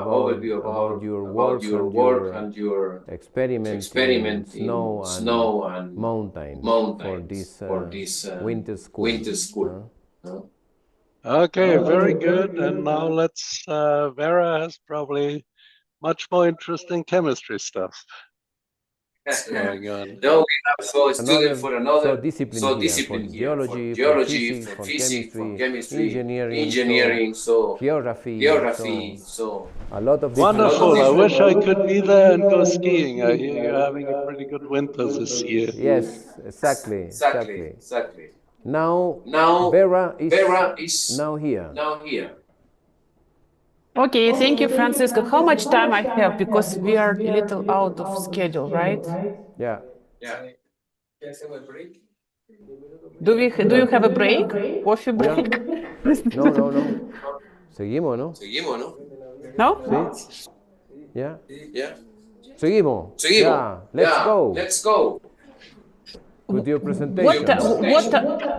overview about your your work work and your experiment in snow and mountains for this winter school. Okay, very good. And now let's, Vera has probably much more interesting chemistry stuff going on. No, we have a student for another discipline here, for geology, for physics, for chemistry, chemistry, engineering, geography, so a lot of wonderful. I wish I could be there and go skiing. I hear you're having a pretty good winter this year. Yes, exactly. Exactly. Now Vera is now here. Okay, thank you, Francisco. How much time I have? Because we are a little out of schedule, right? Yeah. Do you have a break? Coffee break? No. Seguimos, ¿no? No? Sí. Yeah. Seguimos. Yeah. Let's go. With your presentation.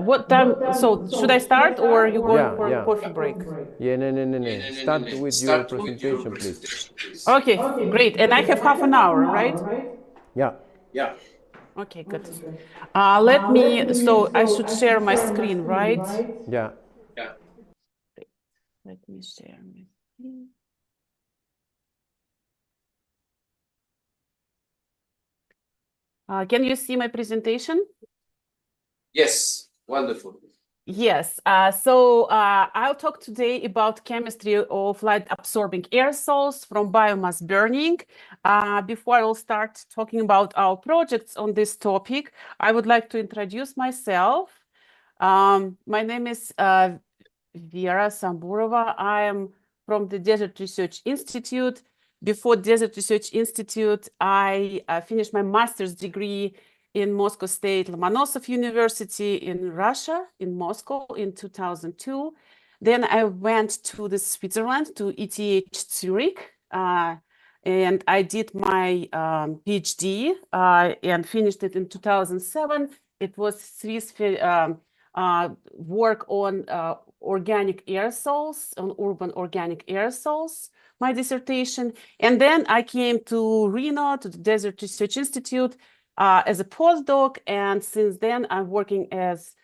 What time? So should I start or you going for Yeah. coffee break? Yeah, no. Start with your presentation, please. Okay, great. And I have half an hour, right? Yeah. Okay, good. Let me, so I should share my screen, right? Yeah. Let me share my screen. Can you see my presentation? Yes, wonderful. Yes, so I'll talk today about chemistry of light-absorbing aerosols from biomass burning. Before I will start talking about our projects on this topic, I would like to introduce myself. My name is Vera Samburova. I am from the Desert Research Institute. Before Desert Research Institute, I finished my master's degree in Moscow State Lomonosov University in Russia, in Moscow in 2002. Then I went to Switzerland, to ETH Zurich, and I did my PhD and finished it in 2007. It was work on organic aerosols, on urban organic aerosols, my dissertation. And then I came to Reno, to the Desert Research Institute, as a postdoc, and since then I'm working as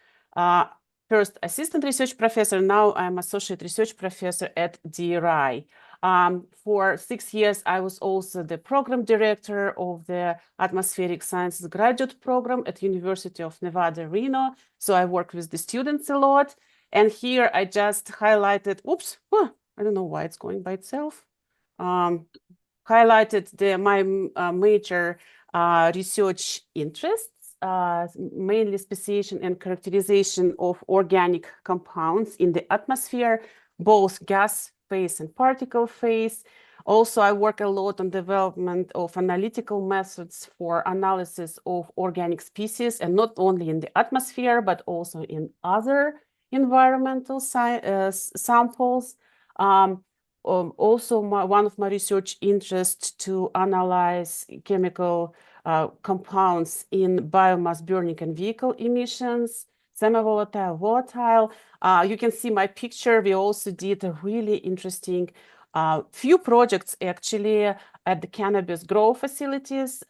first assistant research professor. Now I'm associate research professor at DRI. For 6 years, I was also the program director of the Atmospheric Sciences graduate program at University of Nevada, Reno. So I work with the students a lot. And here I just highlighted, I don't know why it's going by itself. Highlighted my major research interests, mainly speciation and characterization of organic compounds in the atmosphere, both gas phase and particle phase. Also, I work a lot on development of analytical methods for analysis of organic species, and not only in the atmosphere, but also in other environmental samples. also one of my research interests to analyze chemical compounds in biomass burning and vehicle emissions, semi-volatile, volatile. You can see my picture. We also did a really interesting few projects actually at the cannabis grow facilities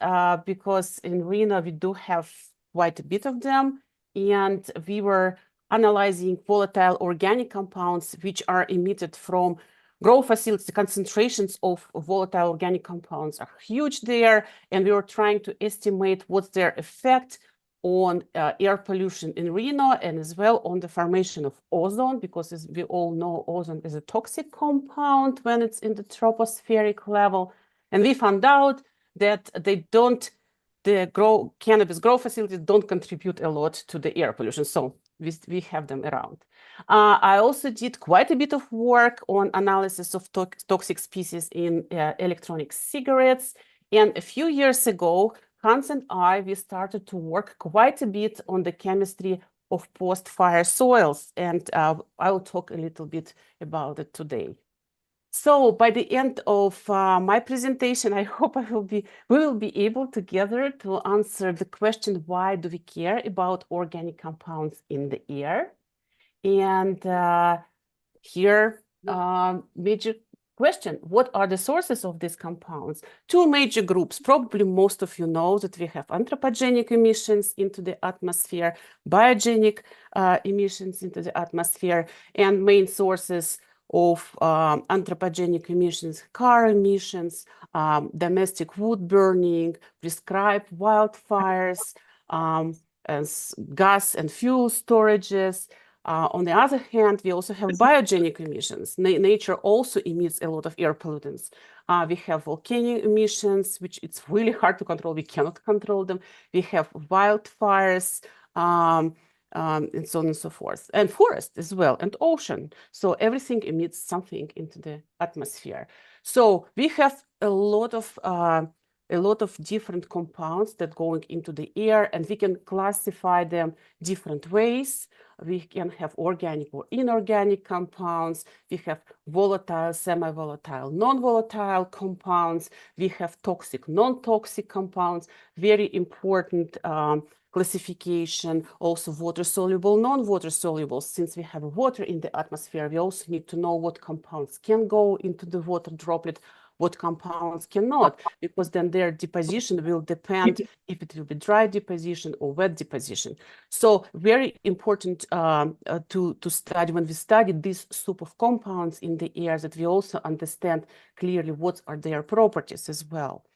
because in Reno we do have quite a bit of them, and we were analyzing volatile organic compounds which are emitted from grow facilities. The concentrations of volatile organic compounds are huge there, and we were trying to estimate what's their effect on air pollution in Reno, and as well on the formation of ozone, because as we all know, ozone is a toxic compound when it's in the tropospheric level. And we found out that the cannabis grow facilities don't contribute a lot to the air pollution. So we have them around. I also did quite a bit of work on analysis of toxic species in electronic cigarettes. And a few years ago, Hans and we started to work quite a bit on the chemistry of post-fire soils. And I will talk a little bit about it today. So by the end of my presentation, I hope we will be able together to answer the question, why do we care about organic compounds in the air? And here, major question, what are the sources of these compounds? Two major groups. Probably most of you know that we have anthropogenic emissions into the atmosphere, biogenic emissions into the atmosphere, and main sources of anthropogenic emissions, car emissions, domestic wood burning, prescribed wildfires, as gas and fuel storages. On the other hand, we also have biogenic emissions. Nature also emits a lot of air pollutants. We have volcanic emissions, which it's really hard to control. We cannot control them. We have wildfires, and so on and so forth, and forest as well, and ocean. So everything emits something into the atmosphere. So we have a lot of different compounds that going into the air, and we can classify them different ways. We can have organic or inorganic compounds. We have volatile, semi-volatile, non-volatile compounds. We have toxic, non-toxic compounds. Very important classification. Also water-soluble, non-water-soluble. Since we have water in the atmosphere, we also need to know what compounds can go into the water droplet, what compounds cannot, because then their deposition will depend if it will be dry deposition or wet deposition. So very important to study when we study this soup of compounds in the air, that we also understand clearly what are their properties as well.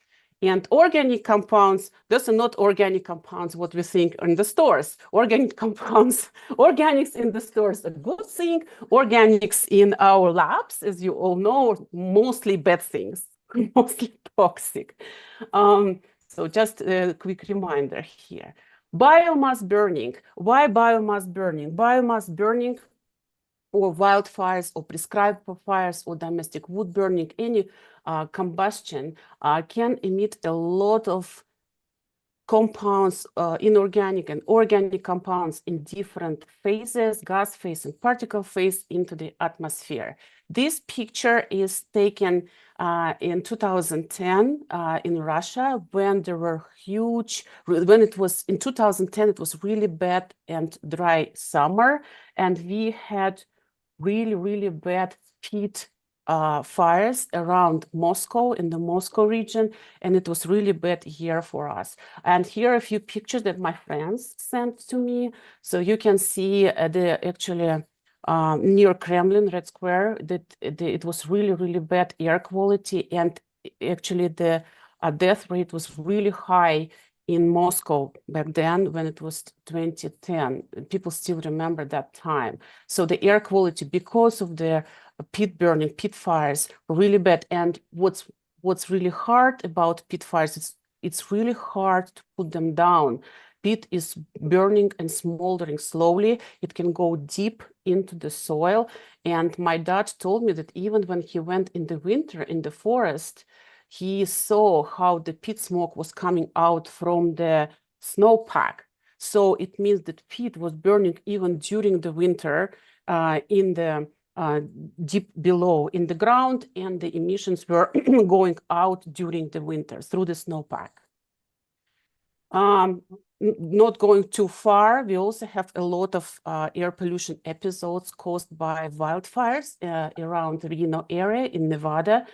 And organic compounds, those are not organic compounds, what we think in the stores. Organic compounds, organics in the stores, a good thing. Organics in our labs, as you all know, mostly bad things, mostly toxic. So just a quick reminder here. Biomass burning. Why biomass burning? Biomass burning, or wildfires, or prescribed fires, or domestic wood burning, any combustion can emit a lot of compounds, inorganic and organic compounds in different phases, gas phase and particle phase, into the atmosphere. This picture is taken in 2010 in Russia, when there were in 2010, it was really bad and dry summer, and we had really, really bad peat fires around Moscow, in the Moscow region, and it was really bad year for us. And here are a few pictures that my friends sent to me. So you can see actually near Kremlin, Red Square, that it was really, really bad air quality, and actually the death rate was really high in Moscow back then, when it was 2010. People still remember that time. So the air quality, because of the peat burning, peat fires, were really bad. And what's really hard about peat fires, it's really hard to put them down. Peat is burning and smoldering slowly. It can go deep into the soil. And my dad told me that even when he went in the winter in the forest, he saw how the peat smoke was coming out from the snowpack. So it means that peat was burning even during the winter in the deep below in the ground, and the emissions were going out during the winter through the snowpack. Not going too far, we also have a lot of air pollution episodes caused by wildfires around Reno area in Nevada.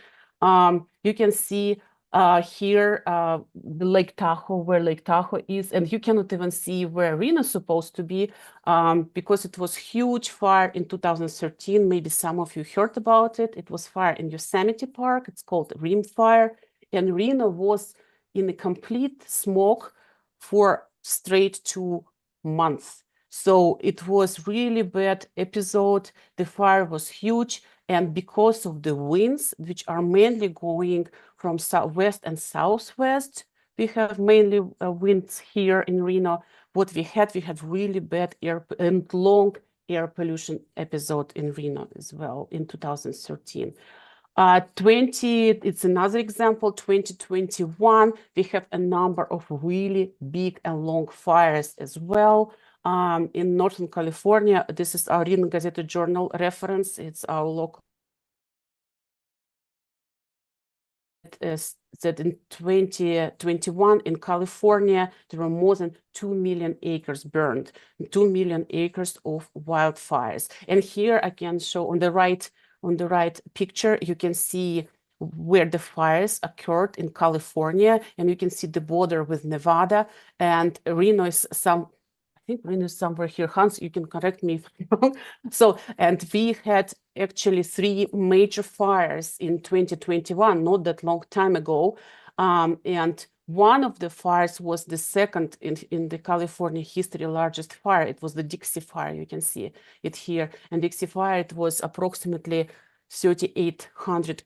You can see here the Lake Tahoe, where Lake Tahoe is, and you cannot even see where Reno is supposed to be because it was huge fire in 2013. Maybe some of you heard about it. It was fire in Yosemite Park. It's called Rim Fire, and Reno was in a complete smoke for straight 2 months. So it was really bad episode. The fire was huge, and because of the winds, which are mainly going from southwest and southwest, we have mainly winds here in Reno. What we had really bad air and long air pollution episode in Reno as well in 2013. It's another example, 2021, we have a number of really big and long fires as well. In Northern California, this is our Reno Gazette Journal reference. It's our local. That in 2021 in California, there were more than 2 million acres burned, 2 million acres of wildfires. And here I can show on the right picture, you can see where the fires occurred in California, and you can see the border with Nevada, and Reno is I think Reno is somewhere here. Hans, you can correct me if I'm wrong. So, and we had actually 3 major fires in 2021, not that long time ago. And one of the fires was the second in the California history largest fire. It was the Dixie Fire. You can see it here. And Dixie Fire, it was approximately 3,800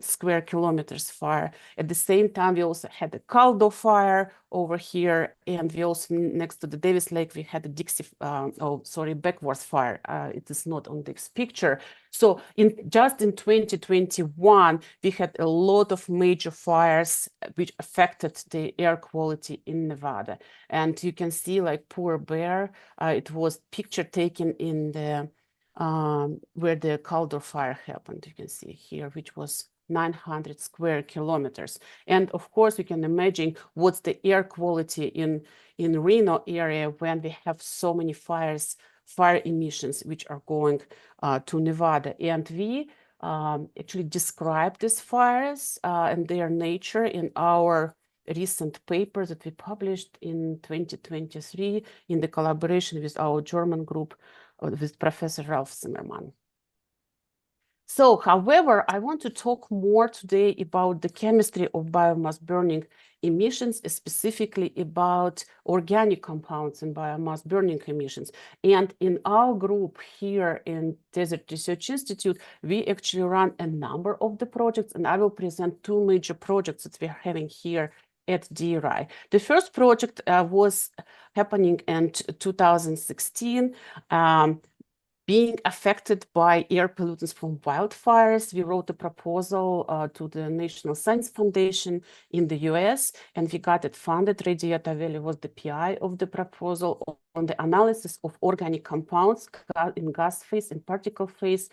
square kilometers fire. At the same time, we also had the Caldo fire over here, and we also, next to the Davis Lake, we had the Beckworth fire. It is not on this picture. So just in 2021, we had a lot of major fires which affected the air quality in Nevada. And you can see, like Poor Bear, it was picture taken in the where the Caldo fire happened. You can see here, which was 900 square kilometers. And of course, you can imagine what's the air quality in Reno area when we have so many fire emissions which are going to Nevada. And we actually describe these fires and their nature in our recent paper that we published in 2023 in the collaboration with our German group with Professor Ralph Zimmermann. So, however, I want to talk more today about the chemistry of biomass burning emissions, specifically about organic compounds and biomass burning emissions. And in our group here in Desert Research Institute, we actually run a number of the projects, and I will present 2 major projects that we are having here at DRI. The first project was happening in 2016, being affected by air pollutants from wildfires. We wrote a proposal to the National Science Foundation in the US, and we got it funded. Radiata Valley was the PI of the proposal on the analysis of organic compounds in gas phase and particle phase,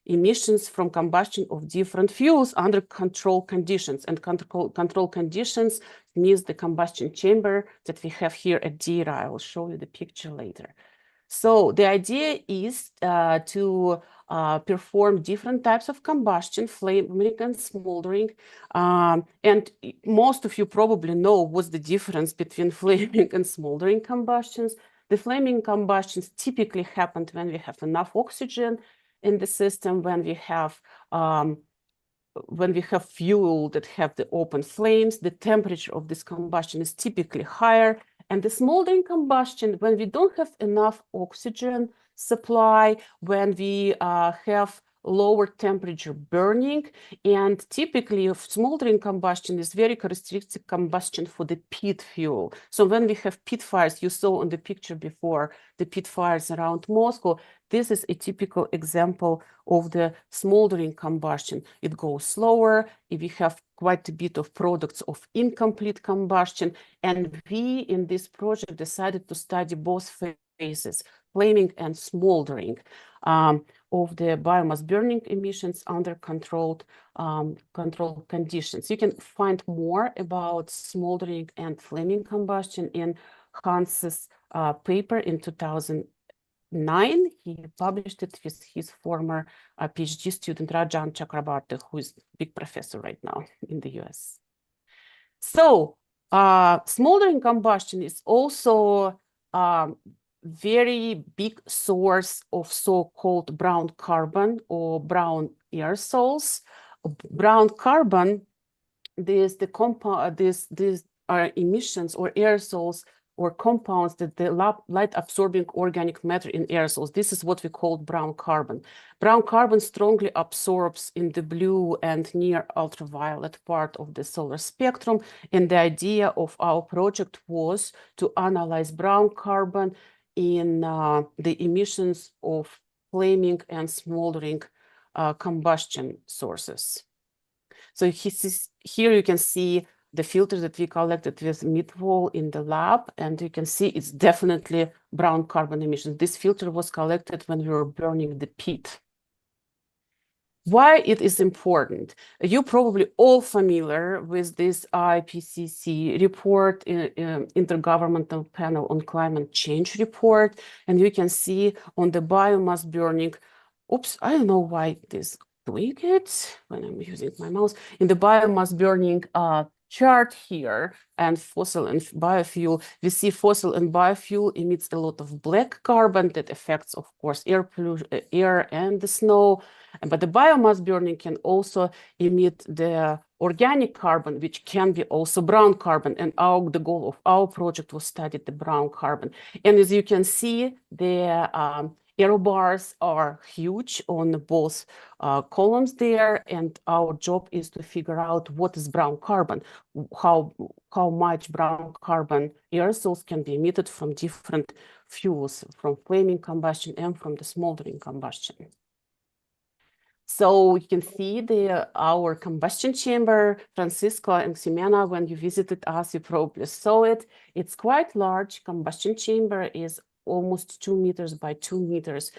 emissions from combustion of different fuels under control conditions. And control conditions means the combustion chamber that we have here at DRI. I will show you the picture later. So the idea is to perform different types of combustion, flaming and smoldering. And most of you probably know what's the difference between flaming and smoldering combustions. The flaming combustions typically happen when we have enough oxygen in the system, when we have fuel that have the open flames. The temperature of this combustion is typically higher. And the smoldering combustion, when we don't have enough oxygen supply, when we have lower temperature burning, and typically smoldering combustion is very characteristic combustion for the peat fuel. So when we have peat fires, you saw on the picture before, the peat fires around Moscow, this is a typical example of the smoldering combustion. It goes slower. If we have quite a bit of products of incomplete combustion, and we in this project decided to study both phases, flaming and smoldering of the biomass burning emissions under controlled conditions. You can find more about smoldering and flaming combustion in Hans's paper in 2009. He published it with his former PhD student Rajan Chakrabarty, who is a big professor right now in the US. So smoldering combustion is also very big source of so-called brown carbon or brown aerosols. Brown carbon, these are emissions or aerosols or compounds that the light-absorbing organic matter in aerosols. This is what we call brown carbon. Brown carbon strongly absorbs in the blue and near ultraviolet part of the solar spectrum. And the idea of our project was to analyze brown carbon in the emissions of flaming and smoldering combustion sources. So here you can see the filters that we collected with midwall in the lab, and you can see it's definitely brown carbon emissions. This filter was collected when we were burning the peat. Why it is important? You're probably all familiar with this IPCC report, Intergovernmental Panel on Climate Change report, and you can see on the biomass burning, oops, I don't know why this doing it when I'm using my mouse, in the biomass burning chart here, and fossil and biofuel, we see fossil and biofuel emits a lot of black carbon that affects, of course, air pollution, air and the snow. But the biomass burning can also emit the organic carbon, which can be also brown carbon. And the goal of our project was study the brown carbon. And as you can see, the arrow bars are huge on both columns there, and our job is to figure out what is brown carbon, how much brown carbon aerosols can be emitted from different fuels, from flaming combustion and from the smoldering combustion. So you can see our combustion chamber, Francisco and Ximena, when you visited us, you probably saw it. It's quite large. Combustion chamber is almost 2 meters by 2 meters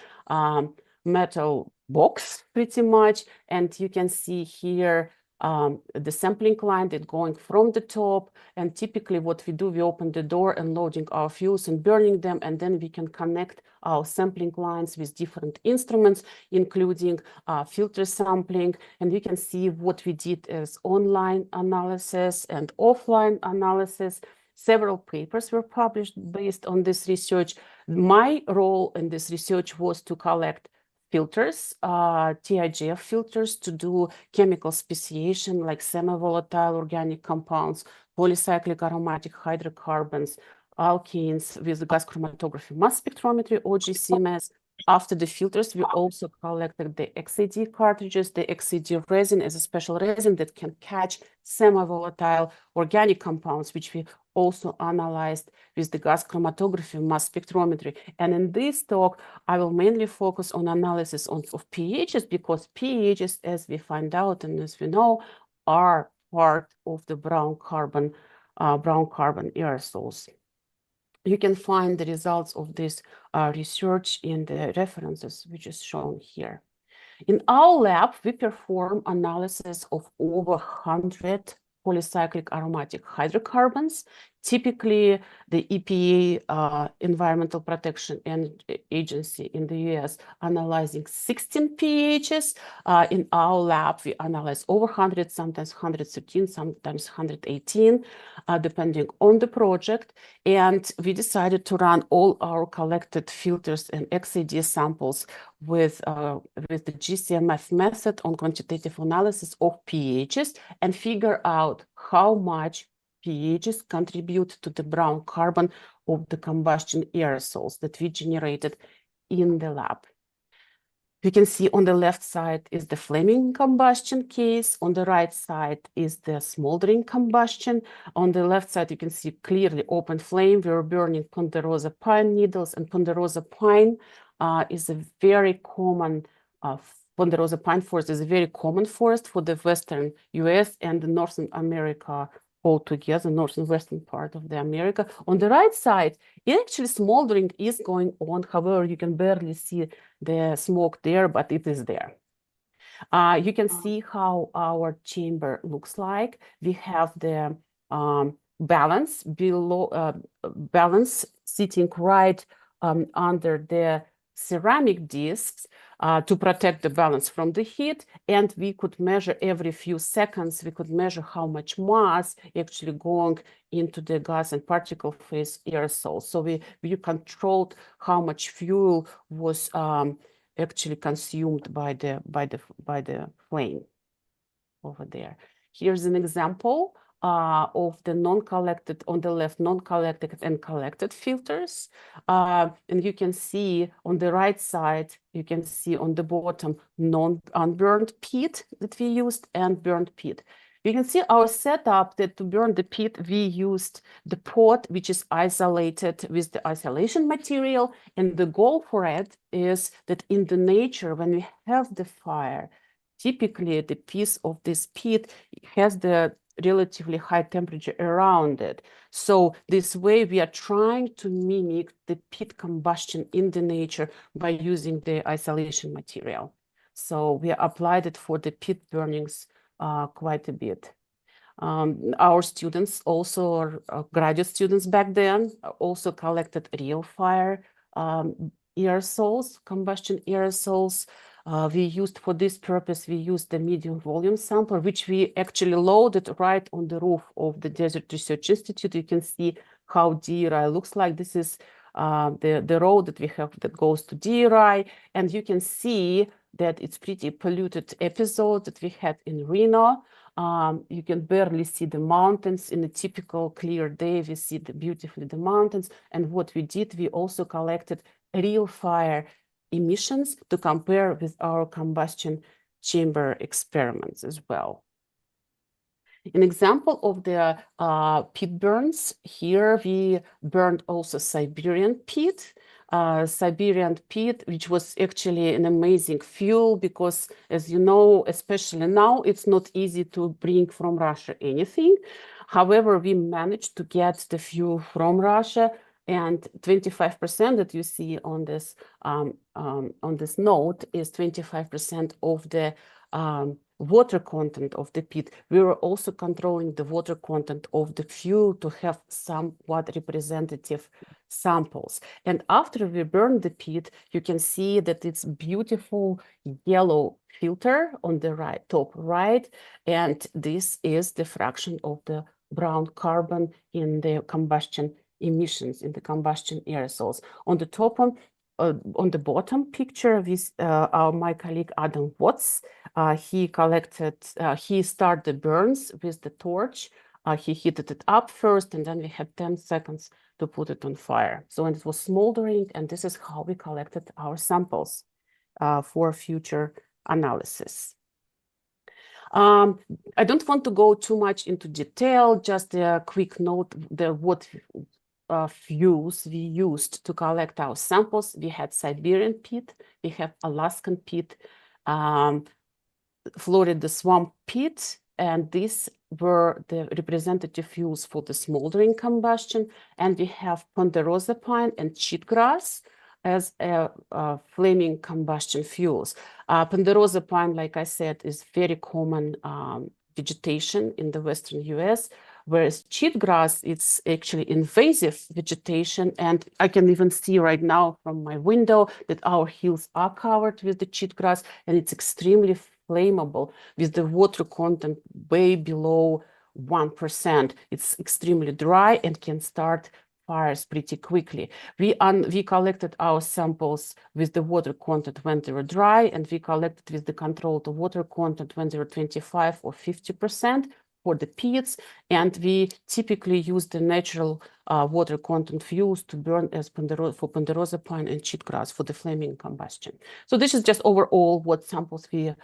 metal box, pretty much. And you can see here the sampling line that going from the top. And typically what we do, we open the door and loading our fuels and burning them. And then we can connect our sampling lines with different instruments, including filter sampling. And you can see what we did as online analysis and offline analysis. Several papers were published based on this research. My role in this research was to collect filters, TIGF filters, to do chemical speciation like semi-volatile organic compounds, polycyclic aromatic hydrocarbons, alkanes with gas chromatography mass spectrometry, OGCMS. After the filters, we also collected the XAD cartridges. The XAD resin is a special resin that can catch semi-volatile organic compounds, which we also analyzed with the gas chromatography mass spectrometry. And in this talk, I will mainly focus on analysis of pHs, because pHs, as we find out and as we know, are part of the brown carbon aerosols. You can find the results of this research in the references, which is shown here. In our lab, we perform analysis of over 100 polycyclic aromatic hydrocarbons. Typically, the EPA, Environmental Protection Agency in the US, analyzing 16 pHs. In our lab, we analyze over 100, sometimes 113, sometimes 118, depending on the project. And we decided to run all our collected filters and XAD samples with the GCMF method on quantitative analysis of pHs and figure out how much pHs contribute to the brown carbon of the combustion aerosols that we generated in the lab. You can see on the left side is the flaming combustion case. On the right side is the smoldering combustion. On the left side, you can see clearly open flame. We were burning ponderosa pine needles, and ponderosa pine is a very common ponderosa pine forest is a very common forest for the Western US and the Northern America all together, north and western part of the America. On the right side, actually smoldering is going on. However, you can barely see the smoke there, but it is there. You can see how our chamber looks like. We have the balance sitting right under the ceramic discs to protect the balance from the heat, and we could measure every few seconds, we could measure how much mass actually going into the gas and particle phase aerosol. So we controlled how much fuel was actually consumed by the flame over there. Here's an example of the non-collected, on the left, non-collected and collected filters. And you can see on the right side, you can see on the bottom, unburned peat that we used and burned peat. You can see our setup that to burn the peat, we used the pot, which is isolated with the isolation material. And the goal for it is that in the nature, when we have the fire, typically the piece of this peat has the relatively high temperature around it. So this way we are trying to mimic the peat combustion in the nature by using the isolation material. So we applied it for the peat burnings quite a bit. Our students also, graduate students back then, also collected real fire aerosols, combustion aerosols. We used for this purpose, we used the medium volume sampler, which we actually loaded right on the roof of the Desert Research Institute. You can see how DRI looks like. This is the road that we have that goes to DRI, and you can see that it's pretty polluted episode that we had in Reno. You can barely see the mountains. In a typical clear day, we see beautifully the mountains. And what we did, we also collected real fire emissions to compare with our combustion chamber experiments as well. An example of the peat burns, here we burned also Siberian peat. Siberian peat, which was actually an amazing fuel because, as you know, especially now, it's not easy to bring from Russia anything. However, we managed to get the fuel from Russia, and 25% that you see on this note is 25% of the water content of the peat. We were also controlling the water content of the fuel to have somewhat representative samples. And after we burn the peat, you can see that it's beautiful yellow filter on the right, top right, and this is the fraction of the brown carbon in the combustion emissions, in the combustion aerosols. On the top one, on the bottom picture, with my colleague Adam Watts, he started the burns with the torch. He heated it up first, and then we had 10 seconds to put it on fire. So it was smoldering, and this is how we collected our samples for future analysis. I don't want to go too much into detail, just a quick note, what fuels we used to collect our samples. We had Siberian peat, we have Alaskan peat, Florida swamp peat, and these were the representative fuels for the smoldering combustion. And we have ponderosa pine and cheatgrass as flaming combustion fuels. Ponderosa pine, like I said, is very common vegetation in the Western US, whereas cheatgrass, it's actually invasive vegetation. And I can even see right now from my window that our hills are covered with the cheatgrass, and it's extremely flammable with the water content way below 1%. It's extremely dry and can start fires pretty quickly. We collected our samples with the water content when they were dry, and we collected with the controlled water content when they were 25 or 50% for the peats, and we typically use the natural water content fuels to burn as for ponderosa pine and cheatgrass for the flaming combustion. So this is just overall what samples we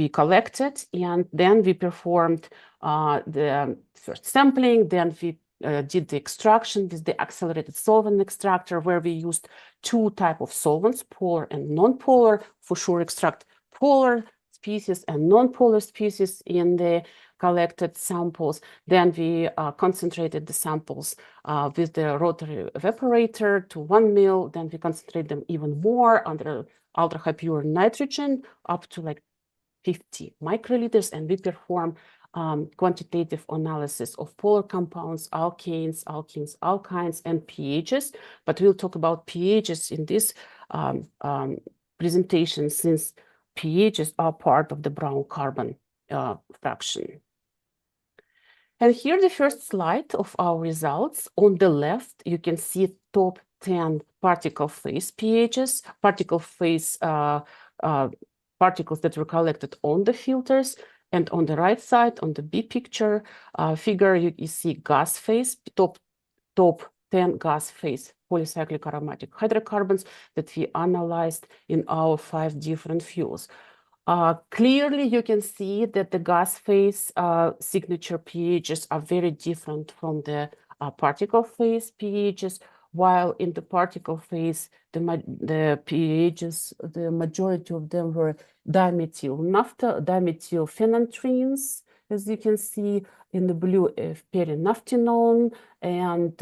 collected, and then we performed the first sampling, then we did the extraction with the accelerated solvent extractor, where we used two types of solvents, polar and non-polar. For sure, extract polar species and non-polar species in the collected samples. Then we concentrated the samples with the rotary evaporator to 1 mil. Then we concentrate them even more under ultra high pure nitrogen up to like 50 microliters, and we perform quantitative analysis of polar compounds, alkanes, alkynes, and pHs. But we'll talk about pHs in this presentation, since pHs are part of the brown carbon fraction. And here the first slide of our results. On the left, you can see top 10 particle phase pHs, particle phase particles that were collected on the filters. And on the right side, on the B picture figure, you see gas phase, top 10 gas phase polycyclic aromatic hydrocarbons that we analyzed in our 5 different fuels. Clearly, you can see that the gas phase signature pHs are very different from the particle phase pHs, while in the particle phase, the pHs, the majority of them were dimethylphenanthrenes, as you can see in the blue, perinaphthenone, and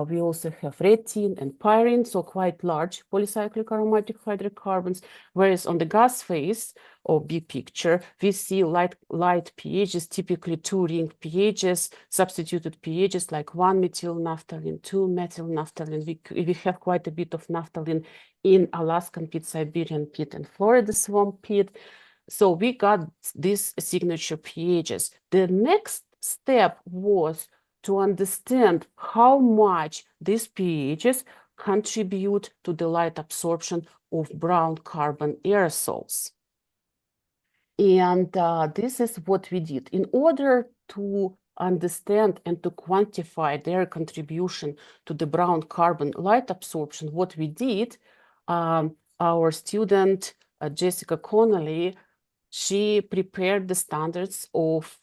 we also have retin and pyrene, so quite large polycyclic aromatic hydrocarbons, whereas on the gas phase, or B picture, we see light pHs, typically 2-ring pHs, substituted pHs like 1-methylnaphthalene, 2-methylnaphthalene. We have quite a bit of naphthalene in Alaskan pit, Siberian pit, and Florida swamp pit. So we got these signature pHs. The next step was to understand how much these pHs contribute to the light absorption of brown carbon aerosols. And this is what we did. In order to understand and to quantify their contribution to the brown carbon light absorption, what we did, our student, Jessica Connolly, she prepared the standards of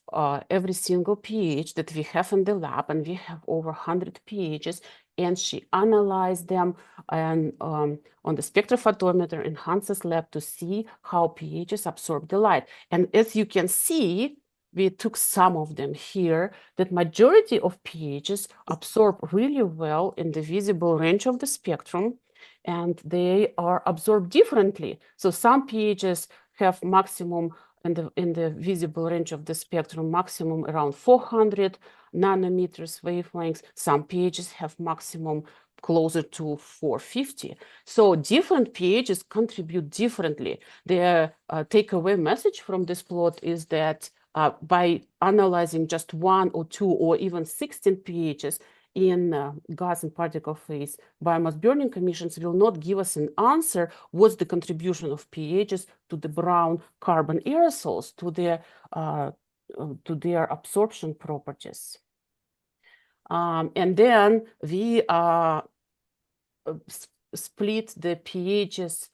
every single pH that we have in the lab, and we have over 100 pHs, and she analyzed them and on the spectrophotometer in Hans's lab to see how pHs absorb the light. And as you can see, we took some of them here, that majority of pHs absorb really well in the visible range of the spectrum, and they are absorbed differently. So some pHs have maximum in the visible range of the spectrum, maximum around 400 nanometers wavelengths. Some pHs have maximum closer to 450. So different pHs contribute differently. The takeaway message from this plot is that by analyzing just 1 or 2 or even 16 pHs in gas and particle phase, biomass burning emissions will not give us an answer what's the contribution of pHs to the brown carbon aerosols, to their absorption properties. And then we split the pHs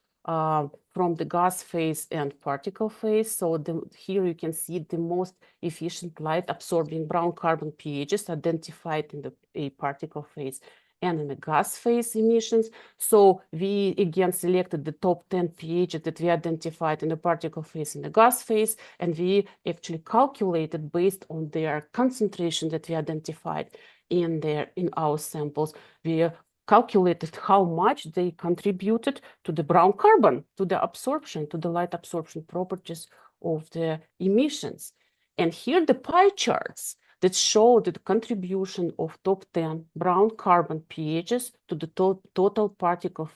from the gas phase and particle phase. So here you can see the most efficient light absorbing brown carbon pHs identified in the particle phase and in the gas phase emissions. So we again selected the top 10 pHs that we identified in the particle phase and the gas phase, and we actually calculated based on their concentration that we identified in our samples. We calculated how much they contributed to the brown carbon, to the absorption, to the light absorption properties of the emissions. And here the pie charts that show the contribution of top 10 brown carbon pHs to the total particle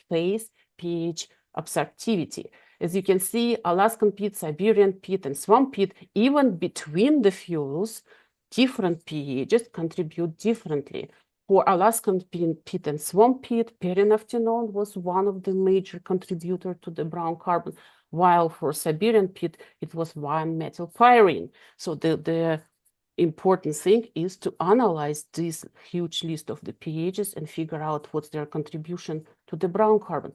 phase pH absorptivity. As you can see, Alaskan pit, Siberian pit, and swamp pit, even between the fuels, different pHs contribute differently. For Alaskan pit and swamp pit, perinaphthenone was one of the major contributors to the brown carbon, while for Siberian pit, it was 1-methylpyrene. So the important thing is to analyze this huge list of the pHs and figure out what's their contribution to the brown carbon.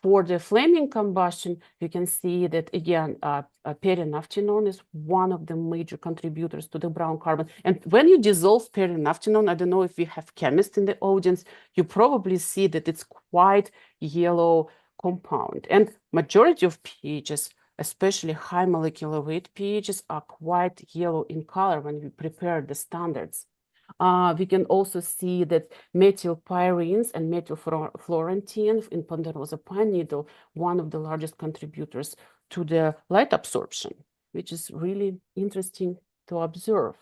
For the flaming combustion, you can see that, again, perinaphthenone is one of the major contributors to the brown carbon. And when you dissolve perinaphthenone, I don't know if we have chemists in the audience, you probably see that it's quite yellow compound. And majority of pHs, especially high molecular weight pHs, are quite yellow in color when we prepare the standards. We can also see that methylpyrenes and methylfluorantine in ponderosa pine needle, one of the largest contributors to the light absorption, which is really interesting to observe.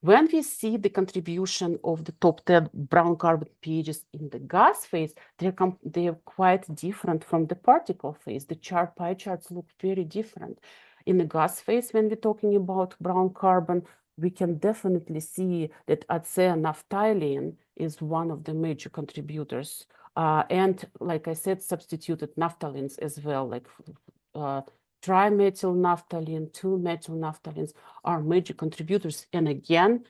When we see the contribution of the top 10 brown carbon pHs in the gas phase, they're quite different from the particle phase. The pie charts look very different. In the gas phase, when we're talking about brown carbon, we can definitely see that aceanaphthalene is one of the major contributors. And like I said, substituted naphthalenes as well, like trimethylnaphthalene, 2-methylnaphthalenes are major contributors. And again,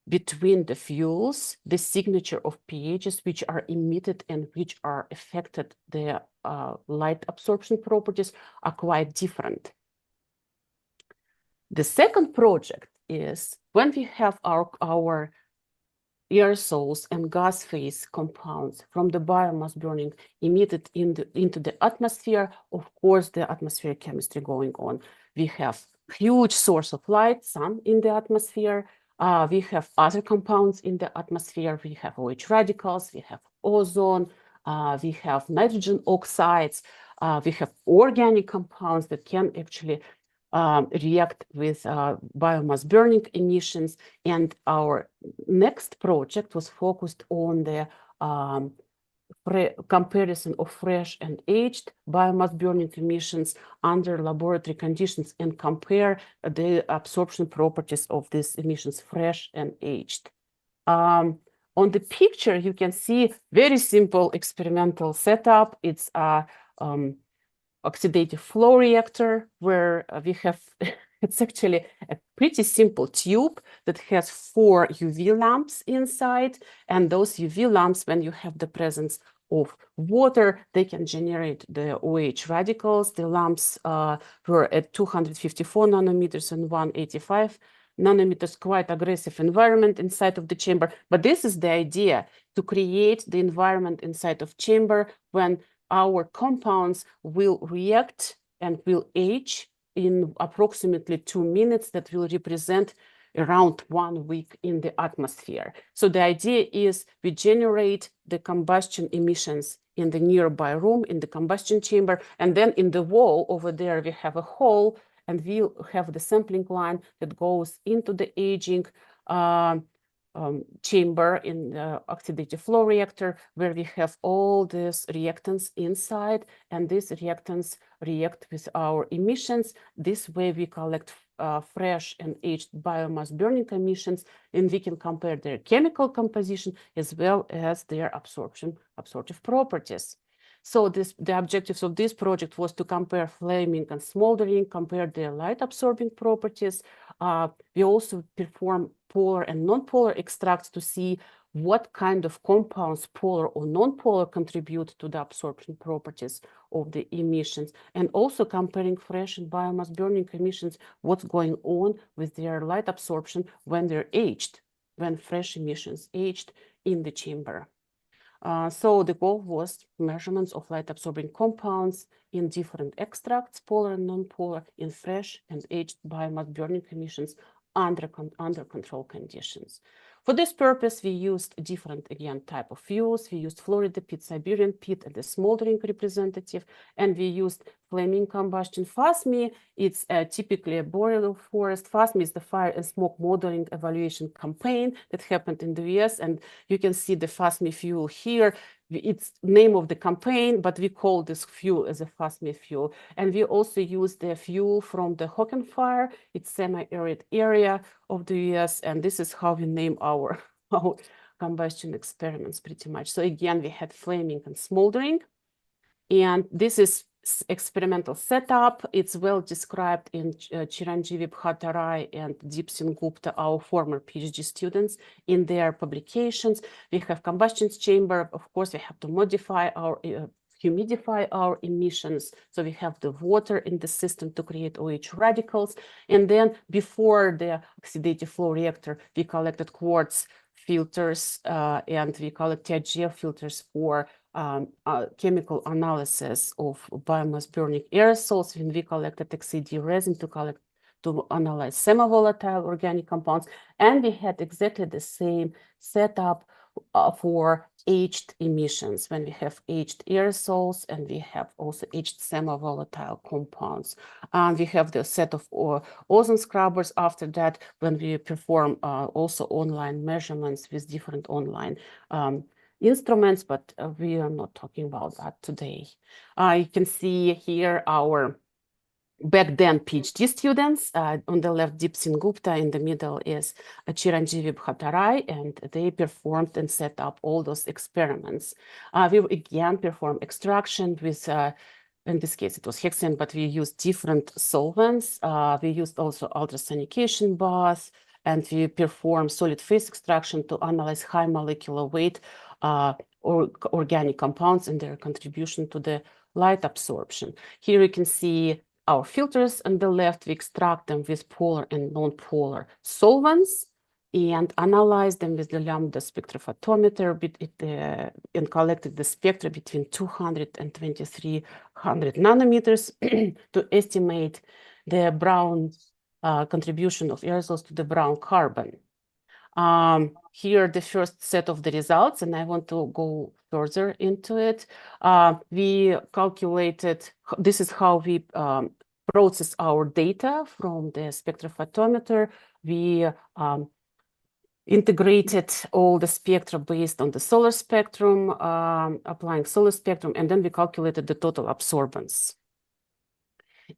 between the fuels, the signature of pHs which are emitted and which are affected, the light absorption properties are quite different. The second project is when we have our aerosols and gas phase compounds from the biomass burning emitted into the atmosphere. Of course, the atmospheric chemistry going on. We have huge source of light, sun in the atmosphere. We have other compounds in the atmosphere. We have OH radicals, we have ozone, we have nitrogen oxides, we have organic compounds that can actually react with biomass burning emissions. And our next project was focused on the comparison of fresh and aged biomass burning emissions under laboratory conditions and compare the absorption properties of these emissions, fresh and aged. On the picture, you can see very simple experimental setup. It's a oxidative flow reactor where we have, it's actually a pretty simple tube that has 4 UV lamps inside. And those UV lamps, when you have the presence of water, they can generate the OH radicals. The lamps were at 254 nanometers and 185 nanometers, quite aggressive environment inside of the chamber. But this is the idea, to create the environment inside of chamber when our compounds will react and will age in approximately 2 minutes. That will represent around 1 week in the atmosphere. So the idea is we generate the combustion emissions in the nearby room, in the combustion chamber, and then in the wall over there we have a hole, and we'll have the sampling line that goes into the aging chamber in the oxidative flow reactor, where we have all these reactants inside, and these reactants react with our emissions. This way we collect fresh and aged biomass burning emissions, and we can compare their chemical composition as well as their absorptive properties. So the objectives of this project was to compare flaming and smoldering, compare their light absorbing properties. We also perform polar and non-polar extracts to see what kind of compounds, polar or non-polar, contribute to the absorption properties of the emissions, and also comparing fresh and biomass burning emissions, what's going on with their light absorption when they're aged, when fresh emissions aged in the chamber. So the goal was measurements of light absorbing compounds in different extracts, polar and non-polar, in fresh and aged biomass burning emissions under control conditions. For this purpose, we used different, again, type of fuels. We used Florida peat, Siberian peat, and the smoldering representative, and we used flaming combustion. FASMI, it's typically a boreal forest. FASMI is the Fire and Smoke Modeling Evaluation Campaign that happened in the US, and you can see the FASMI fuel here. It's name of the campaign, but we call this fuel as a FASMI fuel. And we also use the fuel from the Hocken Fire. It's semi-arid area of the US, and this is how we name our combustion experiments pretty much. So again, we had flaming and smoldering, and this is experimental setup. It's well described in Chiranjeevi Bhattarai and Deep Singh Gupta, our former PhD students, in their publications. We have combustion chamber. Of course, we have to modify our humidify our emissions. So we have the water in the system to create OH radicals. And then before the oxidative flow reactor, we collected quartz filters and we collect THGF filters for chemical analysis of biomass burning aerosols when we collected XAD resin to analyze semi-volatile organic compounds, and we had exactly the same setup for aged emissions, when we have aged aerosols and we have also aged semi-volatile compounds. And we have the set of ozone scrubbers after that, when we perform also online measurements with different online instruments, but we are not talking about that today. You can see here our back then PhD students. On the left, Deep Singh Gupta, in the middle is Chiranjeevi Bhattarai, and they performed and set up all those experiments. We again performed extraction with, in this case it was hexane, but we used different solvents. We used also ultrasonication bath, and we performed solid phase extraction to analyze high molecular weight organic compounds and their contribution to the light absorption. Here you can see our filters on the left. We extract them with polar and non-polar solvents and analyze them with the lambda spectrophotometer and collected the spectra between 200 and 2300 nanometers to estimate the brown contribution of aerosols to the brown carbon. Here the first set of the results, and I want to go further into it. We calculated, this is how we process our data from the spectrophotometer. We integrated all the spectra based on the solar spectrum, applying solar spectrum, and then we calculated the total absorbance.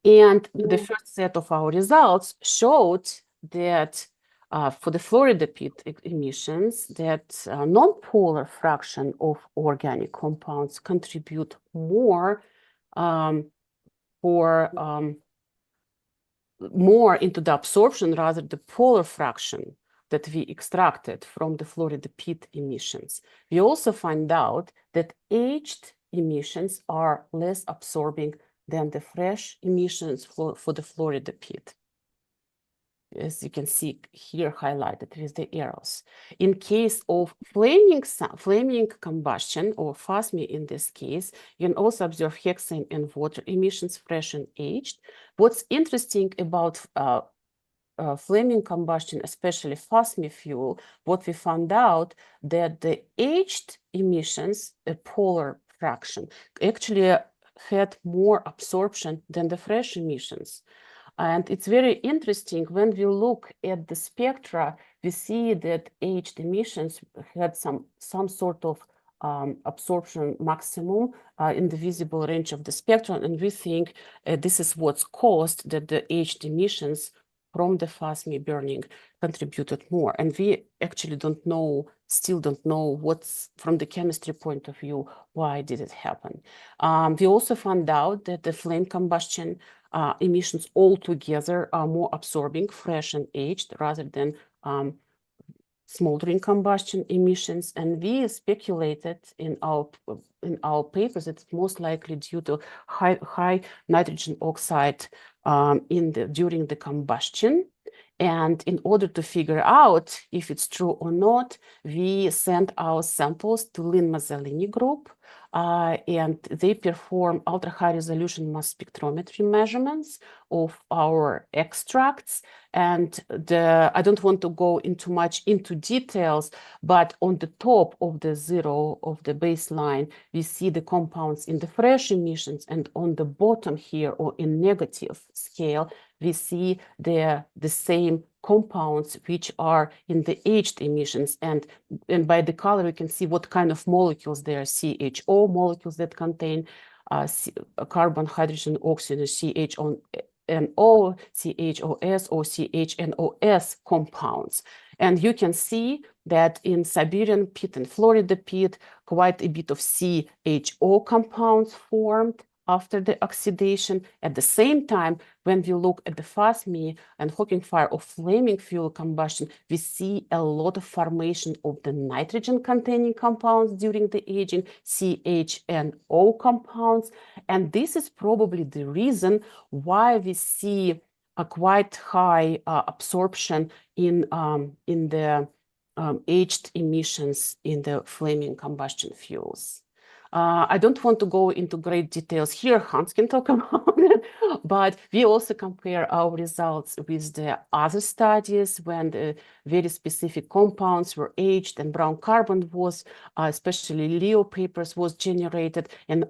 And the first set of our results showed that for the Florida pit emissions, that non-polar fraction of organic compounds contribute more more into the absorption rather the polar fraction that we extracted from the Florida pit emissions. We also find out that aged emissions are less absorbing than the fresh emissions for the Florida pit, as you can see here highlighted with the arrows. In case of flaming combustion, or FASMI in this case, you can also observe hexane and water emissions, fresh and aged. What's interesting about flaming combustion, especially FASMI fuel, what we found out that the aged emissions, a polar fraction, actually had more absorption than the fresh emissions. And it's very interesting when we look at the spectra, we see that aged emissions had some sort of absorption maximum in the visible range of the spectrum, and we think this is what's caused that the aged emissions from the FASMI burning contributed more. And we actually still don't know what's, from the chemistry point of view, why did it happen. We also found out that the flame combustion emissions altogether are more absorbing, fresh and aged, rather than smoldering combustion emissions. And we speculated in our papers that it's most likely due to high nitrogen oxide during the combustion. And in order to figure out if it's true or not, we sent our samples to Lynn Mazzolini group, and they perform ultra-high resolution mass spectrometry measurements of our extracts. And I don't want to go into details, but on the top of the zero of the baseline, we see the compounds in the fresh emissions, and on the bottom here, or in negative scale, we see the same compounds which are in the aged emissions, and by the color we can see what kind of molecules they are. CHO molecules that contain carbon, hydrogen, oxygen, CHNO, CHOS, or CHNOS compounds. And you can see that in Siberian pit and Florida pit, quite a bit of CHO compounds formed after the oxidation. At the same time, when we look at the FASMI and Hawking fire or flaming fuel combustion, we see a lot of formation of the nitrogen-containing compounds during the aging, CHNO compounds. And this is probably the reason why we see a quite high absorption in the aged emissions in the flaming combustion fuels. I don't want to go into great details here. Hans can talk about it, but we also compare our results with the other studies when the very specific compounds were aged and brown carbon was, especially Leo papers, was generated. And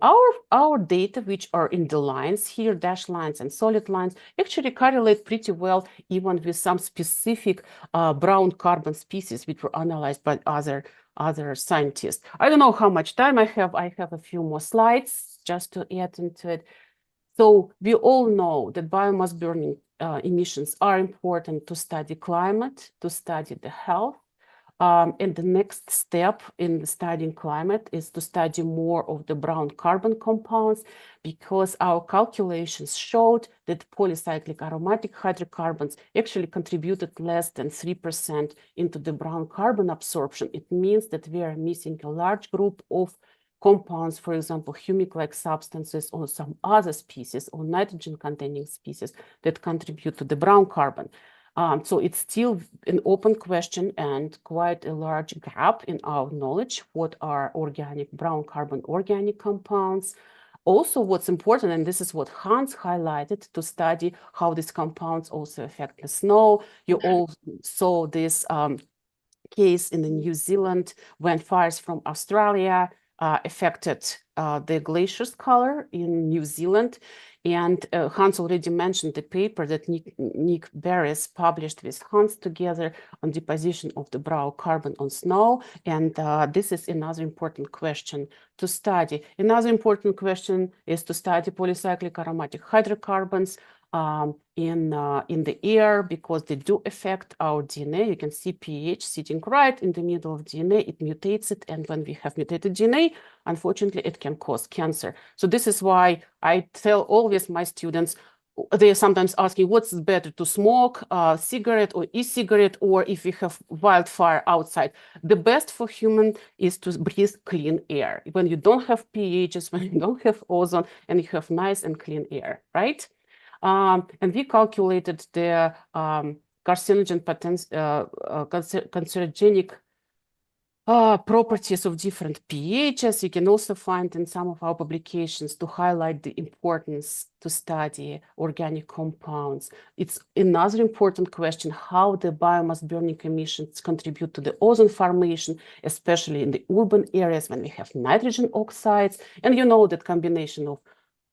our data, which are in the lines here, dashed lines and solid lines, actually correlate pretty well even with some specific brown carbon species which were analyzed by other scientists. I don't know how much time I have. I have a few more slides just to add into it. So we all know that biomass burning emissions are important to study climate, to study the health. And the next step in studying climate is to study more of the brown carbon compounds, because our calculations showed that polycyclic aromatic hydrocarbons actually contributed less than 3% into the brown carbon absorption. It means that we are missing a large group of compounds, for example, humic-like substances or some other species or nitrogen-containing species that contribute to the brown carbon. So it's still an open question and quite a large gap in our knowledge. What are organic brown carbon organic compounds? Also, what's important, and this is what Hans highlighted, to study how these compounds also affect the snow. You all saw this case in the New Zealand when fires from Australia affected the glaciers color in New Zealand. And Hans already mentioned the paper that Nick Barris published with Hans together on deposition of the brown carbon on snow. And this is another important question to study. Another important question is to study polycyclic aromatic hydrocarbons in the air, because they do affect our DNA. You can see pH sitting right in the middle of DNA. It mutates it, and when we have mutated DNA, unfortunately, it can cause cancer. So this is why I tell always my students, they are sometimes asking, what's better, to smoke a cigarette or e-cigarette, or if we have wildfire outside? The best for human is to breathe clean air. When you don't have pHs, when you don't have ozone, and you have nice and clean air, right? And we calculated the cancerogenic properties of different pHs. You can also find in some of our publications to highlight the importance to study organic compounds. It's another important question, how the biomass burning emissions contribute to the ozone formation, especially in the urban areas when we have nitrogen oxides. And you know that combination of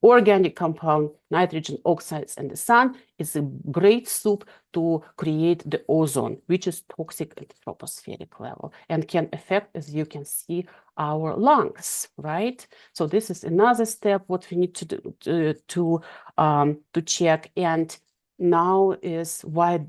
organic compound, nitrogen oxides, and the sun is a great soup to create the ozone, which is toxic at the tropospheric level and can affect, as you can see, our lungs, right? So this is another step what we need to do to check. And now is why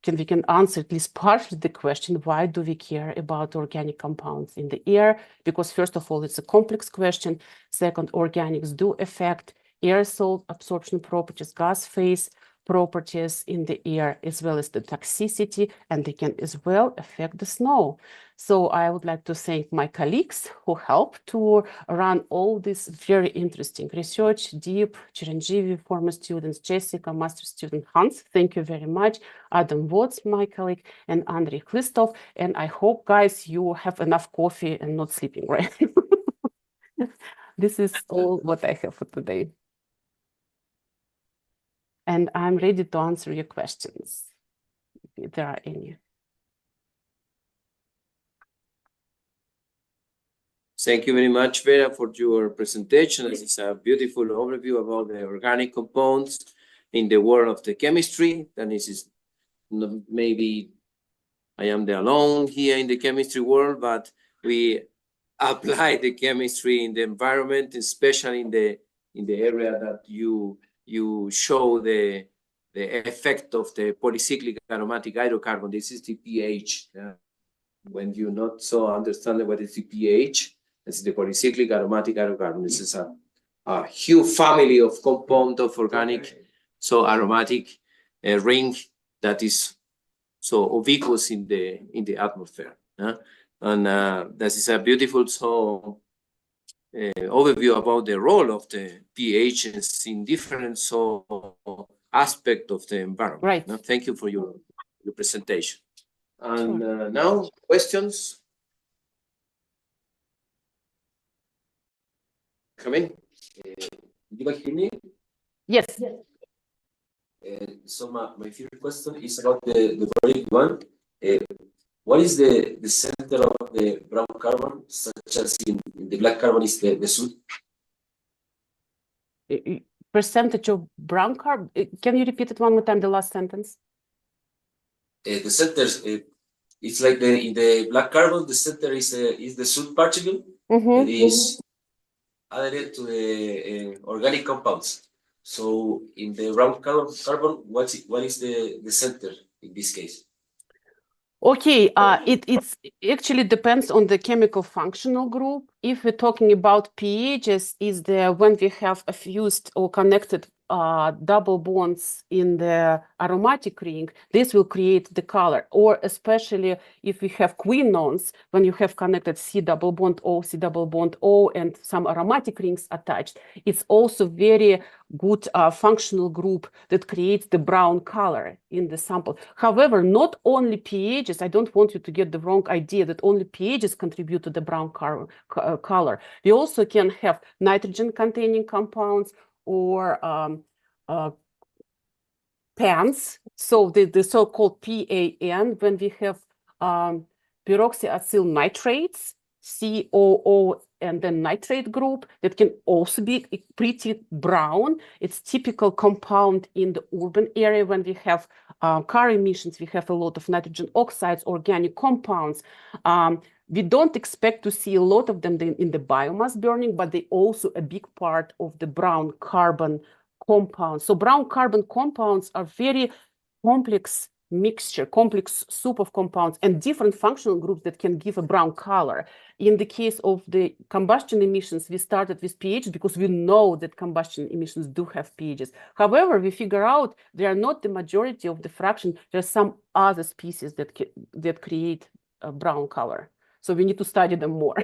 we can answer at least partially the question, why do we care about organic compounds in the air? Because first of all, it's a complex question. Second, organics do affect aerosol absorption properties, gas phase properties in the air, as well as the toxicity, and they can as well affect the snow. So I would like to thank my colleagues who helped to run all this very interesting research, Deep, Chiranjeevi, former students, Jessica, master student, Hans, thank you very much, Adam Watts, my colleague, and Andrei Klistov. And I hope, guys, you have enough coffee and not sleeping, right? This is all what I have for today. And I'm ready to answer your questions, if there are any. Thank you very much, Vera, for your presentation. This is a beautiful overview about the organic compounds in the world of the chemistry. And this is maybe I am the alone here in the chemistry world, but we apply the chemistry in the environment, especially in the area that you show the effect of the polycyclic aromatic hydrocarbon. This is the pH. When you not so understand what is the pH, this is the polycyclic aromatic hydrocarbon. This is a huge family of compound of organic, so aromatic ring that is so ubiquitous in the atmosphere. And this is a beautiful overview about the role of the pHs in different aspects of the environment. Right. Thank you for your presentation. And now questions. Jaime, you can hear me? Yes. So my first question is about the project one. What is the center of the brown carbon, such as in the black carbon is the soot? Percentage of brown carbon. Can you repeat it one more time, the last sentence? The centers, it's like in the black carbon, the center is the soot particle that is added to the organic compounds. So in the brown carbon, what is the center in this case? Okay, it actually depends on the chemical functional group. If we're talking about pHs, is the when we have a fused or connected double bonds in the aromatic ring, this will create the color. Or especially if we have quinones, when you have connected C double bond O, and some aromatic rings attached, it's also very good functional group that creates the brown color in the sample. However, not only pHs, I don't want you to get the wrong idea that only pHs contribute to the brown color. We also can have nitrogen-containing compounds or PANs, so the so-called PAN, when we have peroxyacyl nitrates, COO, and then nitrate group, that can also be pretty brown. It's typical compound in the urban area. When we have car emissions, we have a lot of nitrogen oxides, organic compounds. We don't expect to see a lot of them in the biomass burning, but they also a big part of the brown carbon compounds. So brown carbon compounds are very complex mixture, complex soup of compounds and different functional groups that can give a brown color. In the case of the combustion emissions, we started with pH because we know that combustion emissions do have pHs. However, we figure out they are not the majority of the fraction. There are some other species that create a brown color. So we need to study them more.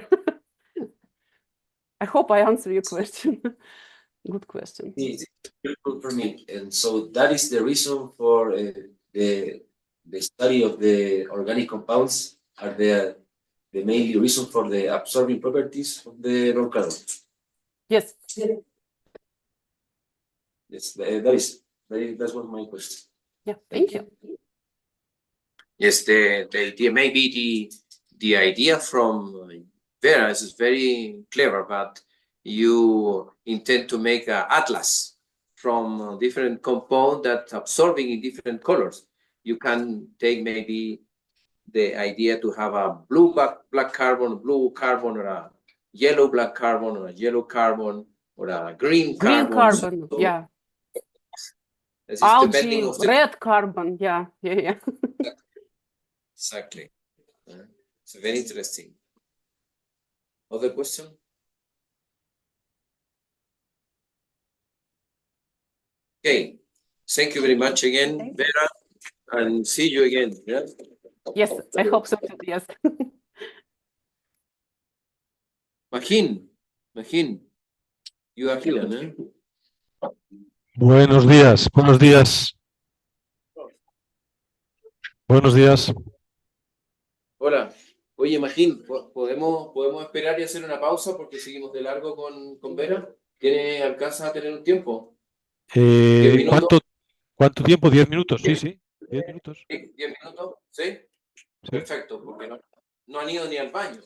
I hope I answer your question. Good question. It's good for me. And so that is the reason for the study of the organic compounds are the main reason for the absorbing properties of the brown carbon. Yes. Yes, that was my question. Yeah, thank you. Yes, the idea, maybe the idea from Vera is very clever, but you intend to make an atlas from different compounds that absorbing in different colors. You can take maybe the idea to have a blue black carbon, or a yellow black carbon, or a yellow carbon, or a green carbon. Green carbon, so, yeah. Algae, red carbon, yeah. Exactly. It's very interesting. Other question? Okay. Thank you very much again, Vera, and see you again. Yeah? Yes, I hope so too, yes. Magin, you are here, ¿no? Buenos días. Hola. Oye, Magin, ¿podemos esperar y hacer una pausa porque seguimos de largo con Vera? ¿Alcanza a tener un tiempo? ¿Cuánto tiempo? 10 minutos, sí. 10 minutos. 10 minutos, ¿sí? Perfecto, porque no han ido ni al baño.